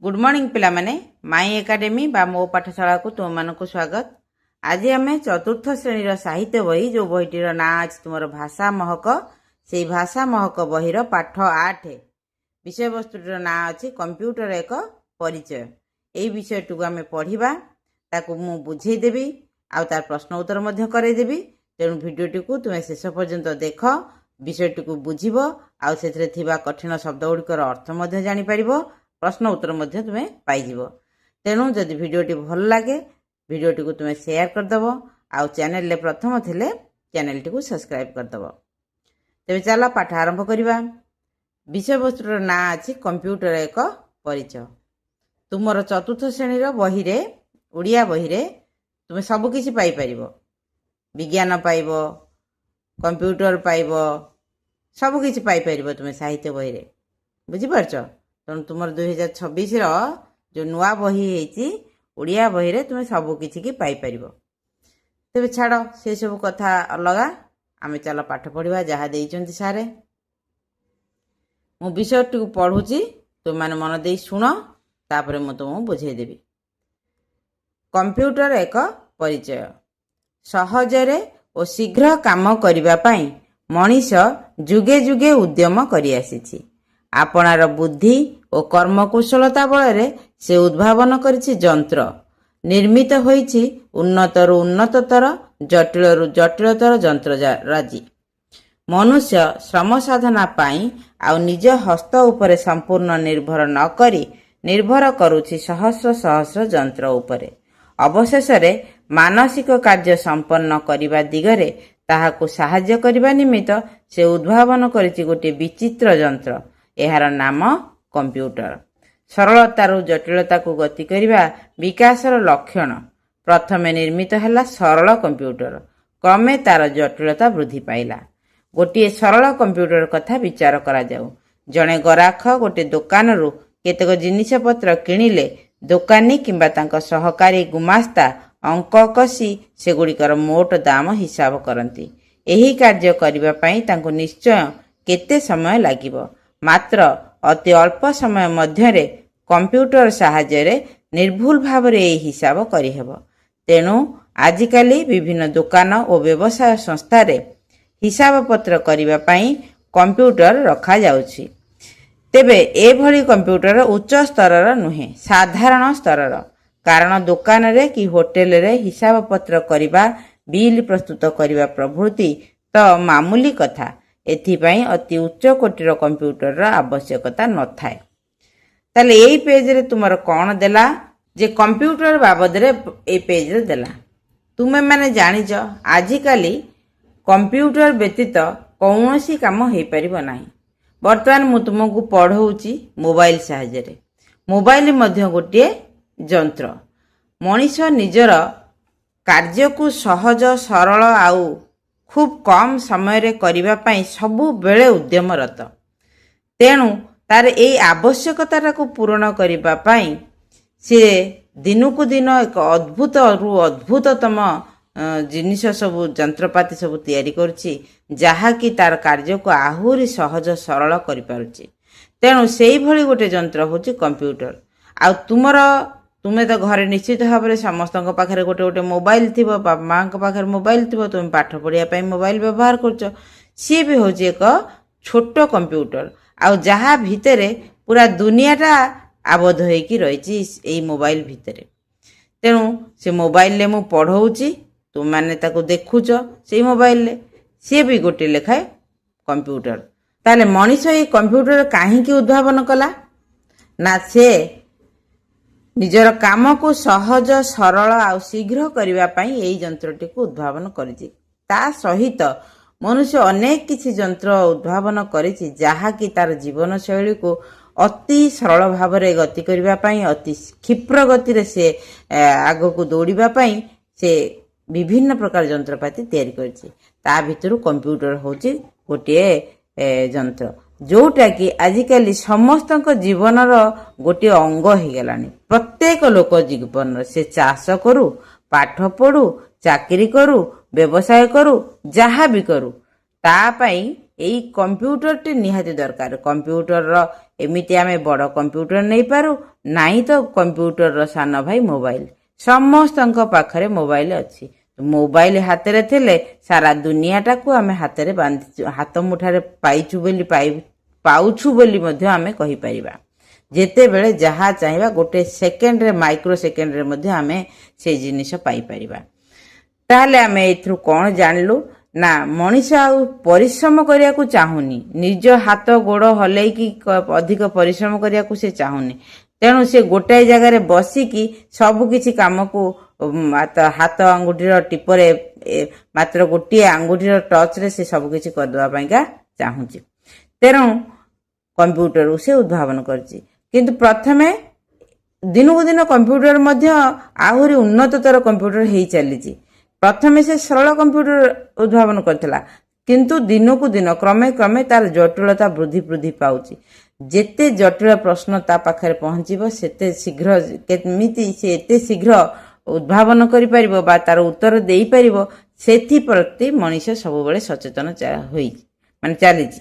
Good morning पिला माने माई academy बा मो पाठशाला को तुम मान को स्वागत। आज आम चतुर्थ श्रेणी साहित्य बही जो बहीटीर ना आज तुम भाषा महक से भाषा महक बहीर पाठ 8 विषय वस्तुटर ना अच्छी कंप्यूटर एक परिचय। यही विषय आम पढ़ा ताकू मु बुझेदेवी आर प्रश्न उत्तर करदेवी। तेणु भिडटी को तुम्हें शेष पर्यंत देख विषयटी को बुझब आथिर कठिन शब्द गुड़िकर अर्थ जापर प्रश्न उत्तर तुम्हें पाइब। तेणु जदि भिडटी भल लगे भिडटी को तुम्हें शेयर करदेव आउ चैनल प्रथम थे चैनल टी को सब्सक्राइब करदेव। तेज चल पाठ आरंभ करवा। विषय वस्तुर ना अच्छी कंप्यूटर एक परिचय। तुमर चतुर्थ श्रेणी बही रे ओडिया बही रे तुम्हें सबकिछि पाइपर। विज्ञान पाइब, कंप्यूटर पाइब, सबकिछि पाइपर तुम्हें साहित्य बही रे। बुझिपारछ? तेणु तुम 2026 जो नुआ बही है ओडिया बही रे तुम्हें सबकिछि की पाइपर। तेज छाड़ से सब कथा अलग। आम चल पाठ पढ़ा जहाँ देइचंती सारे। मु विषयटी को पढ़ुची तुम मैंने मन दे शुण तापर मु तुमको बुझेदेवी। कंप्यूटर एक परिचय। सहजरे और शीघ्र काम करिबा पई मनीष जुगे जुगे उद्यम करि आसीछि। आपणार बुद्धि और कर्मकुशलता बल से उद्भावन करिछि यंत्र। निर्मित होइछि उन्नतरु उन्नततर जटिलरु जटिलतर यंत्र राजी। मनुष्य श्रम साधना पाई आ निज हस्त उपरे संपूर्ण निर्भर न करी निर्भर करुछि सहस्र सहस्र यंत्र उपरे। अवशेषरे मानसिक कार्य संपन्न करिबा दिगरे ताहाकु साहाय्य करिबा निमित्त से उद्भावन करिछि गोटे विचित्र यंत्र। एहार नाम कंप्यूटर। सरलतारु जटिलता को गति करिबा विकासर लक्षण। प्रथमे निर्मित हैला सरल कंप्यूटर, क्रमे तार जटिलता वृद्धि पाइला। गोटे सरल कंप्यूटर कथा विचार करा जाऊ। जणे गराख गोटे दुकानरू केतक जिनिष पत्र किणिले दोकानी किंबा तांको सहकारी गुमास्ता अंक कसी सेगुड़िकर मोट दाम हिसाब करती। एही कार्य करिबा पई तांको निश्चय केते समय लागिबो। मात्र अति अल्प समय मध्यरे कंप्यूटर साहाय्य निर्भुल भावरे एही हिसाब करिहेबो। तेणु आजिकाली विभिन्न दुकान और व्यवसाय संस्थार हिसाब पत्र करिबा पई कंप्यूटर रखा जाउछि। तेबे एभली कंप्यूटर उच्च स्तरर नुहे, साधारण स्तरर। कारण दुकान रे कि होटेल रे हिसाब पत्र करिबा, बिल प्रस्तुत करिबा प्रभृति तो मामूली कथा। एथिपाई अति उच्च कोटीर कंप्यूटर आवश्यकता न थाए। ताले एई पेज रे तुमर कोन देला जे कंप्यूटर बाबद रे ए पेज रे देला। तुमे माने जानिज आजिकाली कंप्यूटर व्यतीत कौनसी काम हेई परिबो नाही। वर्तमान मु तुमको पढ़ौची मोबाइल साहाय्य। मोबाइल मध्य गोटे यंत्र। मनीष निजर कार्य को सहज सरल आउ खूब कम समय रे करिबा पई सबु बेले उद्यमरत। तेणु तार एई आवश्यकता को पूर्ण करिबा पई से दिनकु दिन एक अद्भुत रु अद्भुततम जिनिष सब यंत्रपाति सब तैयारी करछि जहा कि तार कार्य को आहुरी सहज सरल करि पारुछि। तेणु सेई भली गोटे यंत्र होछि कंप्यूटर। आ तुमे तो घरे निश्चित भाव में समस्त पाखे गोटे गोटे मोबाइल थी, बापा माँ पाखे मोबाइल थी, तुम पाठ पढ़ाई मोबाइल व्यवहार कर। सी भी हूँ एक छोट कंप्यूटर आ जहा भितर पूरा दुनियाटा आबद्ध होइकी रही मोबाइल भितर। तेणु से मोबाइल मु पढ़ौची तुम मैंने ताको देखुच से मोबाइल सी भी गोटे लेखाए कंप्यूटर। ताले मनीष ये कंप्यूटर काहींकी उद्भावन कला ना से निजर काम को सहज सरल आ शीघ्र करिबा पई एई यंत्रटी को उद्भावन करिछि। ता सहित मनुष्य अनेक किछि यंत्र उद्भावन करिछि जहा कि तार जीवन शैली को अति सरल भाव रे गति करिबा पई अति क्षिप्र गति रे से आगो को दौड़िबा पई से विभिन्न प्रकार यंत्रपाति तैयारी करिछि। ता भितरु कंप्यूटर होछि गोटे यंत्र जोटा कि आजिकाली समस्त जीवनर गोटे अंग हो गलानी। प्रत्येक लोक जीवन से चाष करू, पाठ पढ़ू, चाकरी करू, व्यवसाय करू, जहा भी करू ता पई ଏଇ କମ୍ପ୍ୟୁଟରଟି ନିହାତି ଦରକାର। କମ୍ପ୍ୟୁଟରର ଏମିତି ଆମେ ବଡ଼ କମ୍ପ୍ୟୁଟର ନେଇପାରୁ, ନାହିଁ ତ କମ୍ପ୍ୟୁଟରର ସାନ ଭାଇ ମୋବାଇଲ। ସମସ୍ତଙ୍କ ପାଖରେ ମୋବାଇଲ ଅଛି। ମୋବାଇଲ ହାତରେ ଥିଲେ ସାରା ଦୁନିଆଟାକୁ ଆମେ ହାତରେ ହାତ ମୁଠାରେ ପାଉଛୁ ବୋଲି ମଧ୍ୟ ଆମେ କହିପାରିବା। ଯେତେବେଳେ ଯାହା ଚାହିଁବା ଗୋଟେ ସେକେଣ୍ଡରେ, ମାଇକ୍ରୋ ସେକେଣ୍ଡରେ ମଧ୍ୟ ଆମେ ସେଇ ଜିନିଷ ପାଇପାରିବା। ତାହେଲେ ଆମେ ଏଥିରୁ କ'ଣ ଜାଣିଲୁ ନା ମଣିଷ ଆଉ ପରିଶ୍ରମ କରିବାକୁ ଚାହୁଁନି। ନିଜ ହାତ ଗୋଡ଼ ହଲେଇକି ଅଧିକ ପରିଶ୍ରମ କରିବାକୁ ସେ ଚାହୁଁନି। ତେଣୁ ସେ ଗୋଟାଏ ଜାଗାରେ ବସିକି ସବୁ କିଛି କାମକୁ ହାତ ଆଙ୍ଗୁଠିର ଟିପରେ, ମାତ୍ର ଗୋଟିଏ ଆଙ୍ଗୁଠିର ଟଚରେ ସେ ସବୁ କିଛି କରିଦେବା ପାଇଁକା ଚାହୁଁଛି। ତେଣୁ କମ୍ପ୍ୟୁଟରକୁ ସେ ଉଦ୍ଭାବନ କରିଛି। କିନ୍ତୁ ପ୍ରଥମେ ଦିନକୁ ଦିନ କମ୍ପ୍ୟୁଟର ମଧ୍ୟ ଆହୁରି ଉନ୍ନତତର କମ୍ପ୍ୟୁଟର ହେଇ ଚାଲିଛି। ପ୍ରଥମେ ସେ ସରଳ କମ୍ପ୍ୟୁଟର ଉଦ୍ଭାବନ କରିଥିଲା, କିନ୍ତୁ ଦିନକୁ ଦିନ କ୍ରମେ କ୍ରମେ ତାର ଜଟିଳତା ବୃଦ୍ଧି ପାଉଛି। ଯେତେ ଜଟିଳ ପ୍ରଶ୍ନ ତା ପାଖରେ ପହଞ୍ଚିବ, ସେତେ ଶୀଘ୍ର କେମିତି ସେ ଏତେ ଶୀଘ୍ର ଉଦ୍ଭାବନ କରିପାରିବ ବା ତାର ଉତ୍ତର ଦେଇପାରିବ, ସେଥିପ୍ରତି ମଣିଷ ସବୁବେଳେ ସଚେତନ ଚାଲିଛି।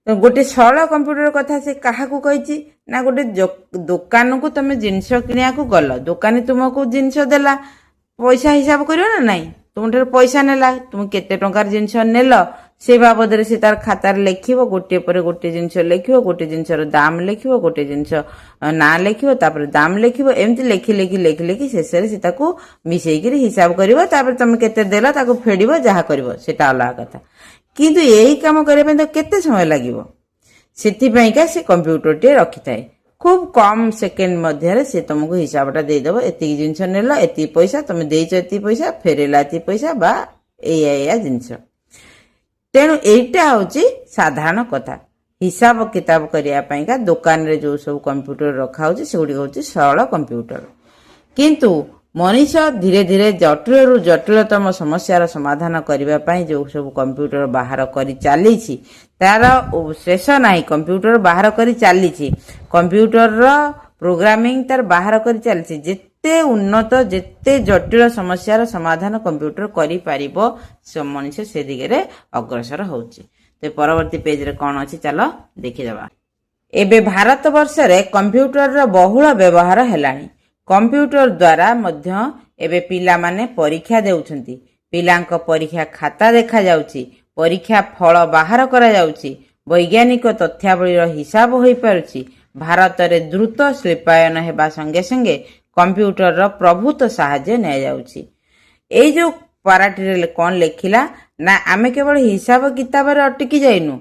ଗୋଟେ ସରଳ କମ୍ପ୍ୟୁଟର କଥା ସେ କାହାକୁ କହିଛି ନା ଗୋଟେ ଦୋକାନକୁ ତମେ ଜିନିଷ କିଣିବାକୁ ଗଲ, ଦୋକାନୀ ତୁମକୁ ଜିନିଷ ଦେଲା, ପଇସା ହିସାବ କରିବ ନା ନାହିଁ? ତୁମଠାରୁ ପଇସା ନେଲା, ତୁମେ କେତେ ଟଙ୍କାର ଜିନିଷ ନେଲ ସେ ବାବଦରେ ସେ ତାର ଖାତାରେ ଲେଖିବ। ଗୋଟିଏ ପରେ ଗୋଟିଏ ଜିନିଷ ଲେଖିବ, ଗୋଟିଏ ଜିନିଷର ଦାମ ଲେଖିବ, ଗୋଟିଏ ଜିନିଷ ନାଁ ଲେଖିବ, ତାପରେ ଦାମ ଲେଖିବ। ଏମିତି ଲେଖି ଶେଷରେ ସେ ତାକୁ ମିଶେଇକିରି ହିସାବ କରିବ। ତାପରେ ତମେ କେତେ ଦେଲ ତାକୁ ଫେଡ଼ିବ, ଯାହା କରିବ ସେଟା ଅଲଗା କଥା। କିନ୍ତୁ ଏହି କାମ କରିବା ପାଇଁ ତ କେତେ ସମୟ ଲାଗିବ? ସେଥିପାଇଁକା ସେ କମ୍ପ୍ୟୁଟରଟିଏ ରଖିଥାଏ। ଖୁବ୍ କମ୍ ସେକେଣ୍ଡ ମଧ୍ୟରେ ସେ ତମକୁ ହିସାବଟା ଦେଇଦେବ। ଏତିକି ଜିନିଷ ନେଲ, ଏତିକି ପଇସା, ତମେ ଦେଇଛ ଏତିକି ପଇସା, ଫେରେଇଲା ଏତିକି ପଇସା, ବା ଏଇଆ ଜିନିଷ। ତେଣୁ ଏଇଟା ହଉଛି ସାଧାରଣ କଥା। ହିସାବ କିତାବ କରିବା ପାଇଁକା ଦୋକାନରେ ଯୋଉ ସବୁ କମ୍ପ୍ୟୁଟର ରଖାହଉଛି ସେଗୁଡ଼ିକ ହଉଛି ସରଳ କମ୍ପ୍ୟୁଟର। କିନ୍ତୁ ମଣିଷ ଧୀରେ ଧୀରେ ଜଟିଳରୁ ଜଟିଳତମ ସମସ୍ୟାର ସମାଧାନ କରିବା ପାଇଁ ଯୋଉ ସବୁ କମ୍ପ୍ୟୁଟର ବାହାର କରି ଚାଲିଛି, ତାର ଶେଷ ନାହିଁ। କମ୍ପ୍ୟୁଟର ବାହାର କରି ଚାଲିଛି, କମ୍ପ୍ୟୁଟରର ପ୍ରୋଗ୍ରାମିଂ ତାର ବାହାର କରି ଚାଲିଛି। ଯେତେ ଉନ୍ନତ, ଯେତେ ଜଟିଳ ସମସ୍ୟାର ସମାଧାନ କମ୍ପ୍ୟୁଟର କରିପାରିବ, ମଣିଷ ସେ ଦିଗରେ ଅଗ୍ରସର ହେଉଛି। ତ ପରବର୍ତ୍ତୀ ପେଜରେ କ'ଣ ଅଛି ଚାଲ ଦେଖିଦେବା। ଏବେ ଭାରତ ବର୍ଷରେ କମ୍ପ୍ୟୁଟରର ବହୁଳ ବ୍ୟବହାର ହେଲାଣି। କମ୍ପ୍ୟୁଟର ଦ୍ୱାରା ମଧ୍ୟ ଏବେ ପିଲାମାନେ ପରୀକ୍ଷା ଦେଉଛନ୍ତି। ପିଲାଙ୍କ ପରୀକ୍ଷା ଖାତା ଦେଖାଯାଉଛି, ପରୀକ୍ଷା ଫଳ ବାହାର କରାଯାଉଛି, ବୈଜ୍ଞାନିକ ତଥ୍ୟାବଳୀର ହିସାବ ହୋଇପାରୁଛି। ଭାରତରେ ଦ୍ରୁତ ଶିଳ୍ପାୟନ ହେବା ସଙ୍ଗେ ସଙ୍ଗେ କମ୍ପ୍ୟୁଟରର ପ୍ରଭୂତ ସାହାଯ୍ୟ ନିଆଯାଉଛି। ଏଇ ଯୋଉ ପାରାଟିରେ କ'ଣ ଲେଖିଲା ନା ଆମେ କେବଳ ହିସାବ କିତାବରେ ଅଟକି ଯାଇନୁ,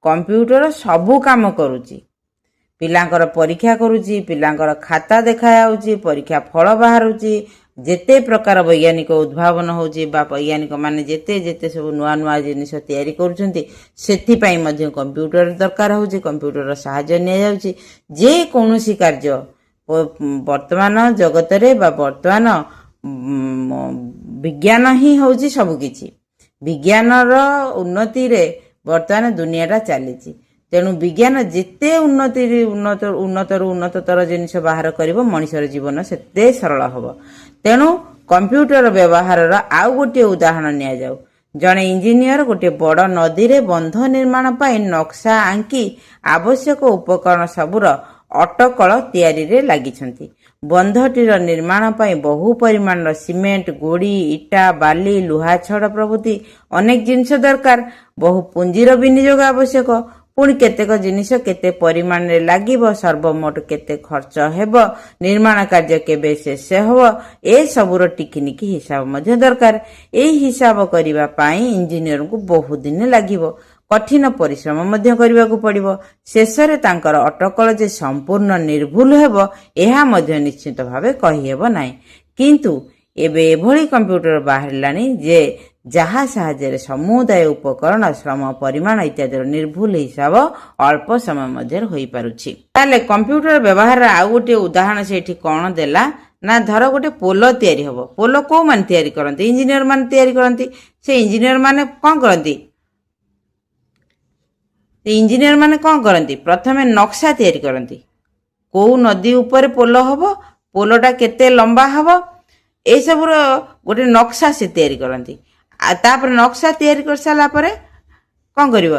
କମ୍ପ୍ୟୁଟର ସବୁ କାମ କରୁଛି। ପିଲାଙ୍କର ପରୀକ୍ଷା କରୁଛି, ପିଲାଙ୍କର ଖାତା ଦେଖାଯାଉଛି, ପରୀକ୍ଷା ଫଳ ବାହାରୁଛି। ଯେତେ ପ୍ରକାର ବୈଜ୍ଞାନିକ ଉଦ୍ଭାବନ ହେଉଛି ବା ବୈଜ୍ଞାନିକ ମାନେ ଯେତେ ସବୁ ନୂଆ ନୂଆ ଜିନିଷ ତିଆରି କରୁଛନ୍ତି, ସେଥିପାଇଁ ମଧ୍ୟ କମ୍ପ୍ୟୁଟର ଦରକାର ହେଉଛି। କମ୍ପ୍ୟୁଟରର ସାହାଯ୍ୟ ନିଆଯାଉଛି। ଯେକୌଣସି କାର୍ଯ୍ୟ ବର୍ତ୍ତମାନ ଜଗତରେ ବା ବର୍ତ୍ତମାନ ବିଜ୍ଞାନ ହିଁ ହେଉଛି ସବୁକିଛି। ବିଜ୍ଞାନର ଉନ୍ନତିରେ ବର୍ତ୍ତମାନ ଦୁନିଆଟା ଚାଲିଛି। ତେଣୁ ବିଜ୍ଞାନ ଯେତେ ଉନ୍ନତରୁ ଉନ୍ନତତର ଜିନିଷ ବାହାର କରିବ, ମଣିଷର ଜୀବନ ସେତେ ସରଳ ହେବ। ତେଣୁ କମ୍ପ୍ୟୁଟର ବ୍ୟବହାରର ଆଉ ଗୋଟିଏ ଉଦାହରଣ ନିଆଯାଉ। ଜଣେ ଇଞ୍ଜିନିୟର ଗୋଟିଏ ବଡ଼ ନଦୀରେ ବନ୍ଧ ନିର୍ମାଣ ପାଇଁ ନକ୍ସା ଆଙ୍କି ଆବଶ୍ୟକ ଉପକରଣ ସବୁର ଅଟକଳ ତିଆରିରେ ଲାଗିଛନ୍ତି। ବନ୍ଧଟିର ନିର୍ମାଣ ପାଇଁ ବହୁ ପରିମାଣର ସିମେଣ୍ଟ, ଗୋଡ଼ି, ଇଟା, ବାଲି, ଲୁହା ଛଡ଼ ପ୍ରଭୃତି ଅନେକ ଜିନିଷ ଦରକାର। ବହୁ ପୁଞ୍ଜିର ବିନିଯୋଗ ଆବଶ୍ୟକ। ପୁଣି କେତେକ ଜିନିଷ କେତେ ପରିମାଣରେ ଲାଗିବ, ସର୍ବମୋଟ କେତେ ଖର୍ଚ୍ଚ ହେବ, ନିର୍ମାଣ କାର୍ଯ୍ୟ କେବେ ଶେଷ ହେବ, ଏସବୁର ଟିକିନିକି ହିସାବ ମଧ୍ୟ ଦରକାର। ଏହି ହିସାବ କରିବା ପାଇଁ ଇଞ୍ଜିନିୟରଙ୍କୁ ବହୁଦିନ ଲାଗିବ, କଠିନ ପରିଶ୍ରମ ମଧ୍ୟ କରିବାକୁ ପଡ଼ିବ। ଶେଷରେ ତାଙ୍କର ଅଟକଳ ଯେ ସମ୍ପୂର୍ଣ୍ଣ ନିର୍ଭୁଲ ହେବ, ଏହା ମଧ୍ୟ ନିଶ୍ଚିତ ଭାବେ କହିହେବ ନାହିଁ। କିନ୍ତୁ ଏବେ ଏଭଳି କମ୍ପ୍ୟୁଟର ବାହାରିଲାଣି ଯେ ଯାହା ସାହାଯ୍ୟରେ ସମୁଦାୟ ଉପକରଣ, ଶ୍ରମ ପରିମାଣ ଇତ୍ୟାଦିର ନିର୍ଭୁଲ ହିସାବ ଅଳ୍ପ ସମୟ ମଧ୍ୟରେ ହୋଇପାରୁଛି। ତାହେଲେ କମ୍ପ୍ୟୁଟର ବ୍ୟବହାରର ଆଉ ଗୋଟିଏ ଉଦାହରଣ ସେଇଠି କ'ଣ ଦେଲା ନା ଧର ଗୋଟେ ପୋଲ ତିଆରି ହେବ। ପୋଲ କୋଉମାନେ ତିଆରି କରନ୍ତି? ଇଞ୍ଜିନିୟର ମାନେ ତିଆରି କରନ୍ତି। ସେ ଇଞ୍ଜିନିୟର ମାନେ କ'ଣ କରନ୍ତି? ପ୍ରଥମେ ନକ୍ସା ତିଆରି କରନ୍ତି। କୋଉ ନଦୀ ଉପରେ ପୋଲ ହେବ, ପୋଲଟା କେତେ ଲମ୍ବା ହେବ, ଏସବୁର ଗୋଟେ ନକ୍ସା ସେ ତିଆରି କରନ୍ତି। ଆଉ ତାପରେ ନକ୍ସା ତିଆରି କରିସାରିଲା ପରେ କ'ଣ କରିବ?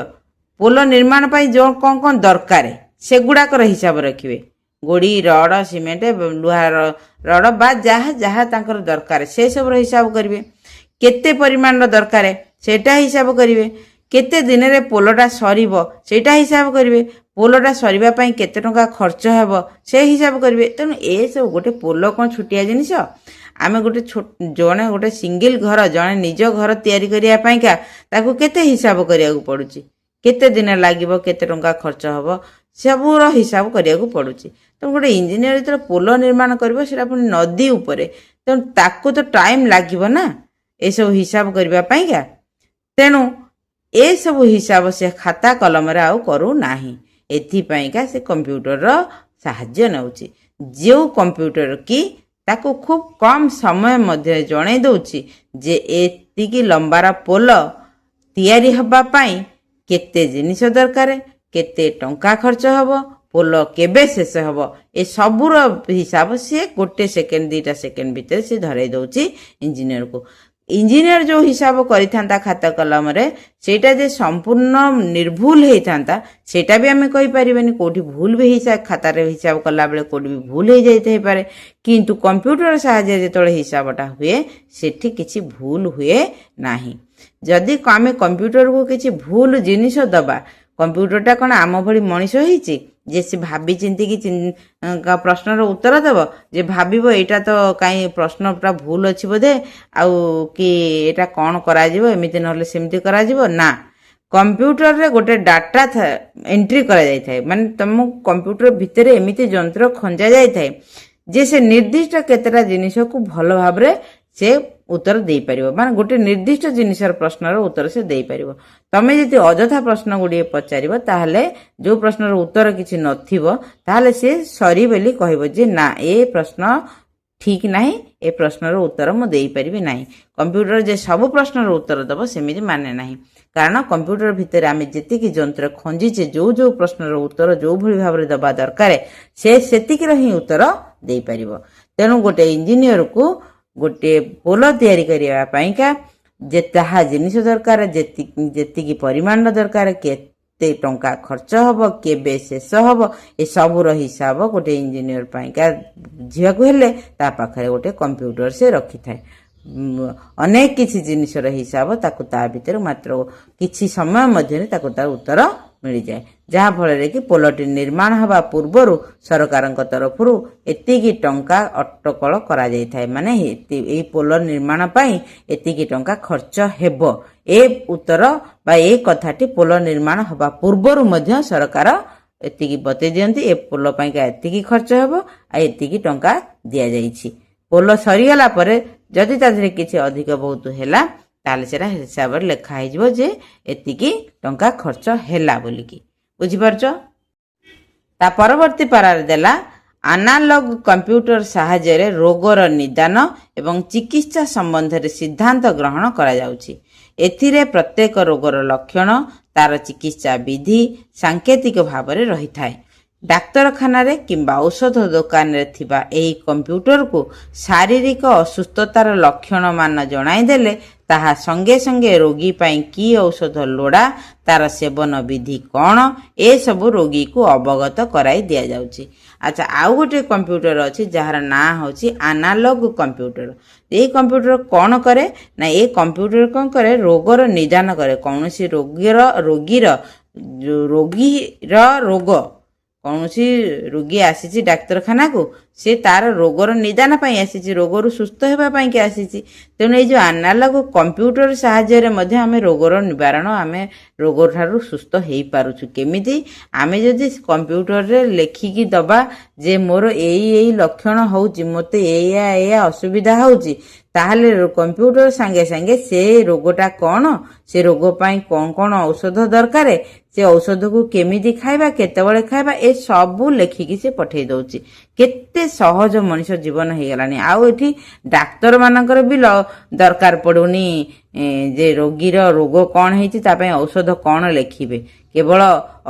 ପୋଲ ନିର୍ମାଣ ପାଇଁ ଯେଉଁ କ'ଣ କ'ଣ ଦରକାର ସେଗୁଡ଼ାକର ହିସାବ ରଖିବେ। ଗୋଡ଼ି, ରଡ଼, ସିମେଣ୍ଟ, ଲୁହା ରଡ଼ ବା ଯାହା ଯାହା ତାଙ୍କର ଦରକାର ସେସବୁର ହିସାବ କରିବେ। କେତେ ପରିମାଣର ଦରକାର ସେଇଟା ହିସାବ କରିବେ। କେତେ ଦିନରେ ପୋଲଟା ସରିବ ସେଇଟା ହିସାବ କରିବେ। ପୋଲଟା ସରିବା ପାଇଁ କେତେ ଟଙ୍କା ଖର୍ଚ୍ଚ ହେବ ସେ ହିସାବ କରିବେ। ତେଣୁ ଏସବୁ ଗୋଟେ ପୋଲ କ'ଣ ଛୋଟିଆ ଜିନିଷ? ଆମେ ଜଣେ ଗୋଟେ ସିଙ୍ଗିଲ ଘର, ଜଣେ ନିଜ ଘର ତିଆରି କରିବା ପାଇଁକା ତାକୁ କେତେ ହିସାବ କରିବାକୁ ପଡ଼ୁଛି, କେତେ ଦିନ ଲାଗିବ, କେତେ ଟଙ୍କା ଖର୍ଚ୍ଚ ହେବ, ସବୁର ହିସାବ କରିବାକୁ ପଡ଼ୁଛି। ତେଣୁ ଗୋଟେ ଇଞ୍ଜିନିୟର ଯେତେବେଳେ ପୋଲ ନିର୍ମାଣ କରିବ ସେଇଟା ପୁଣି ନଦୀ ଉପରେ, ତେଣୁ ତାକୁ ତ ଟାଇମ୍ ଲାଗିବ ନା ଏସବୁ ହିସାବ କରିବା ପାଇଁକା। ତେଣୁ ଏସବୁ ହିସାବ ସେ ଖାତା କଲମରେ ଆଉ କରୁନାହିଁ। ଏଥିପାଇଁକା ସେ କମ୍ପ୍ୟୁଟରର ସାହାଯ୍ୟ ନେଉଛି। ଯେଉଁ କମ୍ପ୍ୟୁଟର କି ତାକୁ ଖୁବ୍ କମ୍ ସମୟ ମଧ୍ୟରେ ଜଣାଇ ଦେଉଛି ଯେ ଏତିକି ଲମ୍ବାର ପୋଲ ତିଆରି ହେବା ପାଇଁ କେତେ ଜିନିଷ ଦରକାର, କେତେ ଟଙ୍କା ଖର୍ଚ୍ଚ ହେବ, ପୋଲ କେବେ ଶେଷ ହେବ, ଏ ସବୁର ହିସାବ ସିଏ 1 ସେକେଣ୍ଡ 2 ସେକେଣ୍ଡ ଭିତରେ ସେ ଧରାଇ ଦେଉଛି ଇଞ୍ଜିନିୟରକୁ। ଇଞ୍ଜିନିୟର ଯେଉଁ ହିସାବ କରିଥାନ୍ତା ଖାତା କଲମରେ ସେଇଟା ଯେ ସମ୍ପୂର୍ଣ୍ଣ ନିର୍ଭୁଲ ହେଇଥାନ୍ତା ସେଇଟା ବି ଆମେ କହିପାରିବାନି। କେଉଁଠି ଭୁଲ ବି ଖାତାରେ ହିସାବ କଲାବେଳେ କେଉଁଠି ବି ଭୁଲ ହେଇଯାଇଥାଇପାରେ। କିନ୍ତୁ କମ୍ପ୍ୟୁଟର ସାହାଯ୍ୟରେ ଯେତେବେଳେ ହିସାବଟା ହୁଏ ସେଠି କିଛି ଭୁଲ ହୁଏ ନାହିଁ। ଯଦି ଆମେ କମ୍ପ୍ୟୁଟରକୁ କିଛି ଭୁଲ ଜିନିଷ ଦେବା, କମ୍ପ୍ୟୁଟରଟା କ'ଣ ଆମ ଭଳି ମଣିଷ ହେଇଛି ଯେ ସେ ଭାବି ଚିନ୍ତିକି ପ୍ରଶ୍ନର ଉତ୍ତର ଦେବ? ଯେ ଭାବିବ ଏଇଟା ତ କାହିଁ ପ୍ରଶ୍ନଟା ଭୁଲ ଅଛି ବୋଧେ, ଆଉ କି ଏଇଟା କ'ଣ କରାଯିବ, ଏମିତି ନହେଲେ ସେମିତି କରାଯିବ? ନା, କମ୍ପ୍ୟୁଟରରେ ଗୋଟେ ଡାଟା ଏଣ୍ଟ୍ରି କରାଯାଇଥାଏ। ମାନେ ତମ କମ୍ପ୍ୟୁଟର ଭିତରେ ଏମିତି ଯନ୍ତ୍ର ଖଞ୍ଜା ଯାଇଥାଏ ଯେ ସେ ନିର୍ଦ୍ଦିଷ୍ଟ କେତେଟା ଜିନିଷକୁ ଭଲ ଭାବରେ ସେ ଉତ୍ତର ଦେଇପାରିବ। ମାନେ ଗୋଟେ ନିର୍ଦ୍ଦିଷ୍ଟ ଜିନିଷର ପ୍ରଶ୍ନର ଉତ୍ତର ସେ ଦେଇପାରିବ। ତମେ ଯଦି ଅଯଥା ପ୍ରଶ୍ନ ଗୁଡ଼ିଏ ପଚାରିବ ତାହେଲେ ଯେଉଁ ପ୍ରଶ୍ନର ଉତ୍ତର କିଛି ନଥିବ ତାହେଲେ ସେ ସରି ବୋଲି କହିବ ଯେ ନା ଏ ପ୍ରଶ୍ନ ଠିକ୍ ନାହିଁ, ଏ ପ୍ରଶ୍ନର ଉତ୍ତର ମୁଁ ଦେଇପାରିବି ନାହିଁ। କମ୍ପ୍ୟୁଟର ଯେ ସବୁ ପ୍ରଶ୍ନର ଉତ୍ତର ଦେବ ସେମିତି ମାନେ ନାହିଁ। କାରଣ କମ୍ପ୍ୟୁଟର ଭିତରେ ଆମେ ଯେତିକି ଯନ୍ତ୍ର ଖଞ୍ଜିଛେ ଯେଉଁ ପ୍ରଶ୍ନର ଉତ୍ତର ଯେଉଁଭଳି ଭାବରେ ଦେବା ଦରକାର ସେ ସେତିକିର ହିଁ ଉତ୍ତର ଦେଇପାରିବ। ତେଣୁ ଗୋଟେ ଇଞ୍ଜିନିୟରକୁ ଗୋଟେ ପୋଲ ତିଆରି କରିବା ପାଇଁକା ଯାହା ଜିନିଷ ଦରକାର, ଯେତିକି ପରିମାଣର ଦରକାର, କେତେ ଟଙ୍କା ଖର୍ଚ୍ଚ ହେବ, କେବେ ଶେଷ ହେବ, ଏସବୁର ହିସାବ ଗୋଟେ ଇଞ୍ଜିନିୟର ପାଇଁକା ବୁଝିବାକୁ ହେଲେ ତା ପାଖରେ ଗୋଟେ କମ୍ପ୍ୟୁଟର ସେ ରଖିଥାଏ। ଅନେକ କିଛି ଜିନିଷର ହିସାବ ତାକୁ ତା ଭିତରେ ମାତ୍ର କିଛି ସମୟ ମଧ୍ୟରେ ତାକୁ ତାର ଉତ୍ତର ମିଳିଯାଏ। ଯାହାଫଳରେ କି ପୋଲଟି ନିର୍ମାଣ ହେବା ପୂର୍ବରୁ ସରକାରଙ୍କ ତରଫରୁ ଏତିକି ଟଙ୍କା ଅଟକଳ କରାଯାଇଥାଏ। ମାନେ ଏଇ ପୋଲ ନିର୍ମାଣ ପାଇଁ ଏତିକି ଟଙ୍କା ଖର୍ଚ୍ଚ ହେବ, ଏ ଉତ୍ତର ବା ଏ କଥାଟି ପୋଲ ନିର୍ମାଣ ହେବା ପୂର୍ବରୁ ମଧ୍ୟ ସରକାର ଏତିକି ବତେଇ ଦିଅନ୍ତି ଏ ପୋଲ ପାଇଁକା ଏତିକି ଖର୍ଚ୍ଚ ହେବ ଆଉ ଏତିକି ଟଙ୍କା ଦିଆଯାଇଛି। ପୋଲ ସରିଗଲା ପରେ ଯଦି ତା ଦେହରେ କିଛି ଅଧିକ ବହୁତ ହେଲା ତାହେଲେ ସେଟା ହିସାବରେ ଲେଖା ହେଇଯିବ ଯେ ଏତିକି ଟଙ୍କା ଖର୍ଚ୍ଚ ହେଲା ବୋଲିକି। ବୁଝିପାରୁଛ? ତା ପରବର୍ତ୍ତୀ ପାରାରେ ଦେଲା ଆନାଲଗ କମ୍ପ୍ୟୁଟର ସାହାଯ୍ୟରେ ରୋଗର ନିଦାନ ଏବଂ ଚିକିତ୍ସା ସମ୍ବନ୍ଧରେ ସିଦ୍ଧାନ୍ତ ଗ୍ରହଣ କରାଯାଉଛି। ଏଥିରେ ପ୍ରତ୍ୟେକ ରୋଗର ଲକ୍ଷଣ, ତାର ଚିକିତ୍ସା ବିଧି ସାଙ୍କେତିକ ଭାବରେ ରହିଥାଏ। ଡାକ୍ତରଖାନାରେ କିମ୍ବା ଔଷଧ ଦୋକାନରେ ଥିବା ଏହି କମ୍ପ୍ୟୁଟରକୁ ଶାରୀରିକ ଅସୁସ୍ଥତାର ଲକ୍ଷଣ ମାନ ଜଣାଇଦେଲେ ତାହା ସଙ୍ଗେ ସଙ୍ଗେ ରୋଗୀ ପାଇଁ କି ଔଷଧ ଲୋଡ଼ା, ତାର ସେବନ ବିଧି କ'ଣ, ଏସବୁ ରୋଗୀକୁ ଅବଗତ କରାଇ ଦିଆଯାଉଛି। ଆଚ୍ଛା, ଆଉ ଗୋଟେ କମ୍ପ୍ୟୁଟର ଅଛି ଯାହାର ନାଁ ହେଉଛି ଆନାଲଗ କମ୍ପ୍ୟୁଟର। ଏଇ କମ୍ପ୍ୟୁଟର କ'ଣ କରେ ନା ଏ କମ୍ପ୍ୟୁଟର କ'ଣ କରେ, ରୋଗର ନିଦାନ କରେ। କୌଣସି ରୋଗୀର ରୋଗ, କୌଣସି ରୋଗୀ ଆସିଛି ଡାକ୍ତରଖାନାକୁ, ସେ ତାର ରୋଗର ନିଦାନ ପାଇଁ ଆସିଛି, ରୋଗରୁ ସୁସ୍ଥ ହେବା ପାଇଁକି ଆସିଛି। ତେଣୁ ଏଇ ଯେଉଁ ଆନାଲଗ କମ୍ପ୍ୟୁଟର ସାହାଯ୍ୟରେ ମଧ୍ୟ ଆମେ ରୋଗର ନିବାରଣ, ଆମେ ରୋଗଠାରୁ ସୁସ୍ଥ ହେଇପାରୁଛୁ। କେମିତି? ଆମେ ଯଦି କମ୍ପ୍ୟୁଟରରେ ଲେଖିକି ଦେବା ଯେ ମୋର ଏଇ ଲକ୍ଷଣ ହେଉଛି, ମୋତେ ଏଇଆ ଅସୁବିଧା ହେଉଛି, ତାହେଲେ କମ୍ପ୍ୟୁଟର ସାଙ୍ଗେ ସାଙ୍ଗେ ସେ ରୋଗଟା କ'ଣ, ସେ ରୋଗ ପାଇଁ କ'ଣ ଔଷଧ ଦରକାର, ସେ ଔଷଧକୁ କେମିତି ଖାଇବା, କେତେବେଳେ ଖାଇବା, ଏ ସବୁ ଲେଖିକି ସେ ପଠେଇ ଦେଉଛି। କେତେ ସହଜ ମଣିଷ ଜୀବନ ହେଇଗଲାଣି। ଆଉ ଏଠି ଡାକ୍ତରମାନଙ୍କର ବି ଦରକାର ପଡ଼ୁନି ଯେ ରୋଗୀର ରୋଗ କ'ଣ ହେଇଛି, ତା ପାଇଁ ଔଷଧ କ'ଣ ଲେଖିବେ। କେବଳ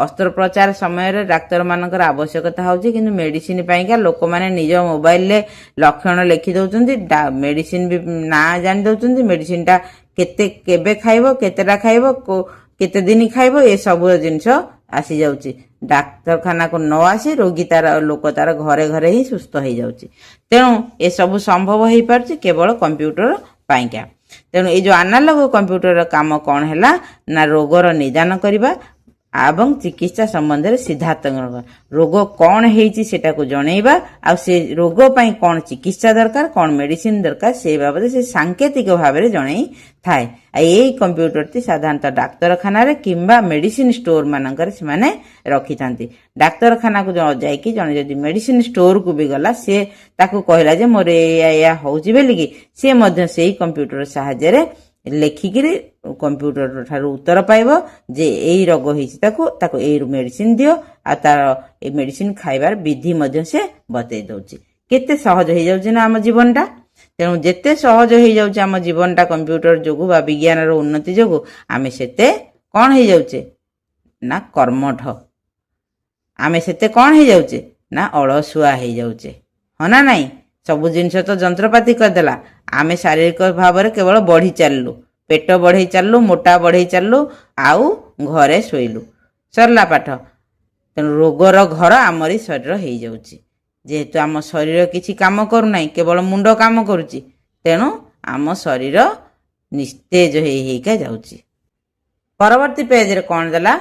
ଅସ୍ତ୍ରୋପଚାର ସମୟରେ ଡାକ୍ତରମାନଙ୍କର ଆବଶ୍ୟକତା ହେଉଛି, କିନ୍ତୁ ମେଡିସିନ ପାଇଁକା ଲୋକମାନେ ନିଜ ମୋବାଇଲରେ ଲକ୍ଷଣ ଲେଖି ଦେଉଛନ୍ତି, ମେଡିସିନ ବି ନାଁ ଜାଣି ଦେଉଛନ୍ତି, ମେଡିସିନଟା କେବେ ଖାଇବ, କେତେଟା ଖାଇବ, କେତେ ଦିନ ଖାଇବ, ଏ ସବୁ ଜିନିଷ ଆସିଯାଉଛି। ଡାକ୍ତରଖାନାକୁ ନ ଆସି ରୋଗୀ ଲୋକ ତାର ଘରେ ଘରେ ହିଁ ସୁସ୍ଥ ହେଇଯାଉଛି। ତେଣୁ ଏସବୁ ସମ୍ଭବ ହେଇପାରୁଛି କେବଳ କମ୍ପ୍ୟୁଟର ପାଇଁକା। ତେଣୁ ଏଇ ଯେଉଁ ଆନାଲଗ କମ୍ପ୍ୟୁଟରର କାମ କ'ଣ ହେଲା ନା ରୋଗର ନିଦାନ କରିବା ଏବଂ ଚିକିତ୍ସା ସମ୍ବନ୍ଧରେ ସିଦ୍ଧାନ୍ତ ରୋଗ କ'ଣ ହେଇଛି ସେଟାକୁ ଜଣେଇବା, ଆଉ ସେ ରୋଗ ପାଇଁ କ'ଣ ଚିକିତ୍ସା ଦରକାର, କ'ଣ ମେଡିସିନ ଦରକାର, ସେ ବାବଦରେ ସେ ସାଙ୍କେତିକ ଭାବରେ ଜଣେଇ ଥାଏ। ଏଇ କମ୍ପ୍ୟୁଟରଟି ସାଧାରଣତଃ ଡାକ୍ତରଖାନାରେ କିମ୍ବା ମେଡିସିନ ଷ୍ଟୋର ମାନଙ୍କରେ ସେମାନେ ରଖିଥାନ୍ତି। ଡାକ୍ତରଖାନାକୁ ଯାଇକି ଜଣେ ଯଦି ମେଡିସିନ ଷ୍ଟୋରକୁ ବି ଗଲା, ସେ ତାକୁ କହିଲା ଯେ ମୋର ଏଇଆ ହଉଛି ବୋଲିକି, ସେ ମଧ୍ୟ ସେଇ କମ୍ପ୍ୟୁଟର ସାହାଯ୍ୟରେ ଲେଖିକିରି କମ୍ପ୍ୟୁଟର ଠାରୁ ଉତ୍ତର ପାଇବ ଯେ ଏଇ ରୋଗ ହେଇଛି ତାକୁ ଏଇ ମେଡିସିନ ଦିଅ, ଆଉ ତାର ଏଇ ମେଡିସିନ ଖାଇବାର ବିଧି ମଧ୍ୟ ସେ ବତେଇ ଦଉଛି। କେତେ ସହଜ ହେଇଯାଉଛି ନା ଆମ ଜୀବନଟା। ତେଣୁ ଯେତେ ସହଜ ହେଇଯାଉଛି ଆମ ଜୀବନଟା କମ୍ପ୍ୟୁଟର ଯୋଗୁଁ ବା ବିଜ୍ଞାନର ଉନ୍ନତି ଯୋଗୁଁ, ଆମେ ସେତେ କ'ଣ ହେଇଯାଉଛେ ନା କର୍ମଠ, ଆମେ ସେତେ କ'ଣ ହେଇଯାଉଛେ ନା ଅଳସୁଆ ହେଇଯାଉଛେ। ହଁ ନା ନାଇଁ? ସବୁ ଜିନିଷ ତ ଯନ୍ତ୍ରପାତି କରିଦେଲା, ଆମେ ଶାରୀରିକ ଭାବରେ କେବଳ ବଢି ଚାଲିଲୁ, ପେଟ ବଢେଇ ଚାଲିଲୁ, ମୋଟା ବଢେଇ ଚାଲିଲୁ, ଆଉ ଘରେ ଶୋଇଲୁ, ସରିଲା ପାଠ। ତେଣୁ ରୋଗର ଘର ଆମରି ଶରୀର ହେଇଯାଉଛି। ଯେହେତୁ ଆମ ଶରୀର କିଛି କାମ କରୁନାହିଁ, କେବଳ ମୁଣ୍ଡ କାମ କରୁଛି, ତେଣୁ ଆମ ଶରୀର ନିସ୍ତେଜ ହେଇକା ଯାଉଛି। ପରବର୍ତ୍ତୀ ପେଜରେ କ'ଣ ଦେଲା,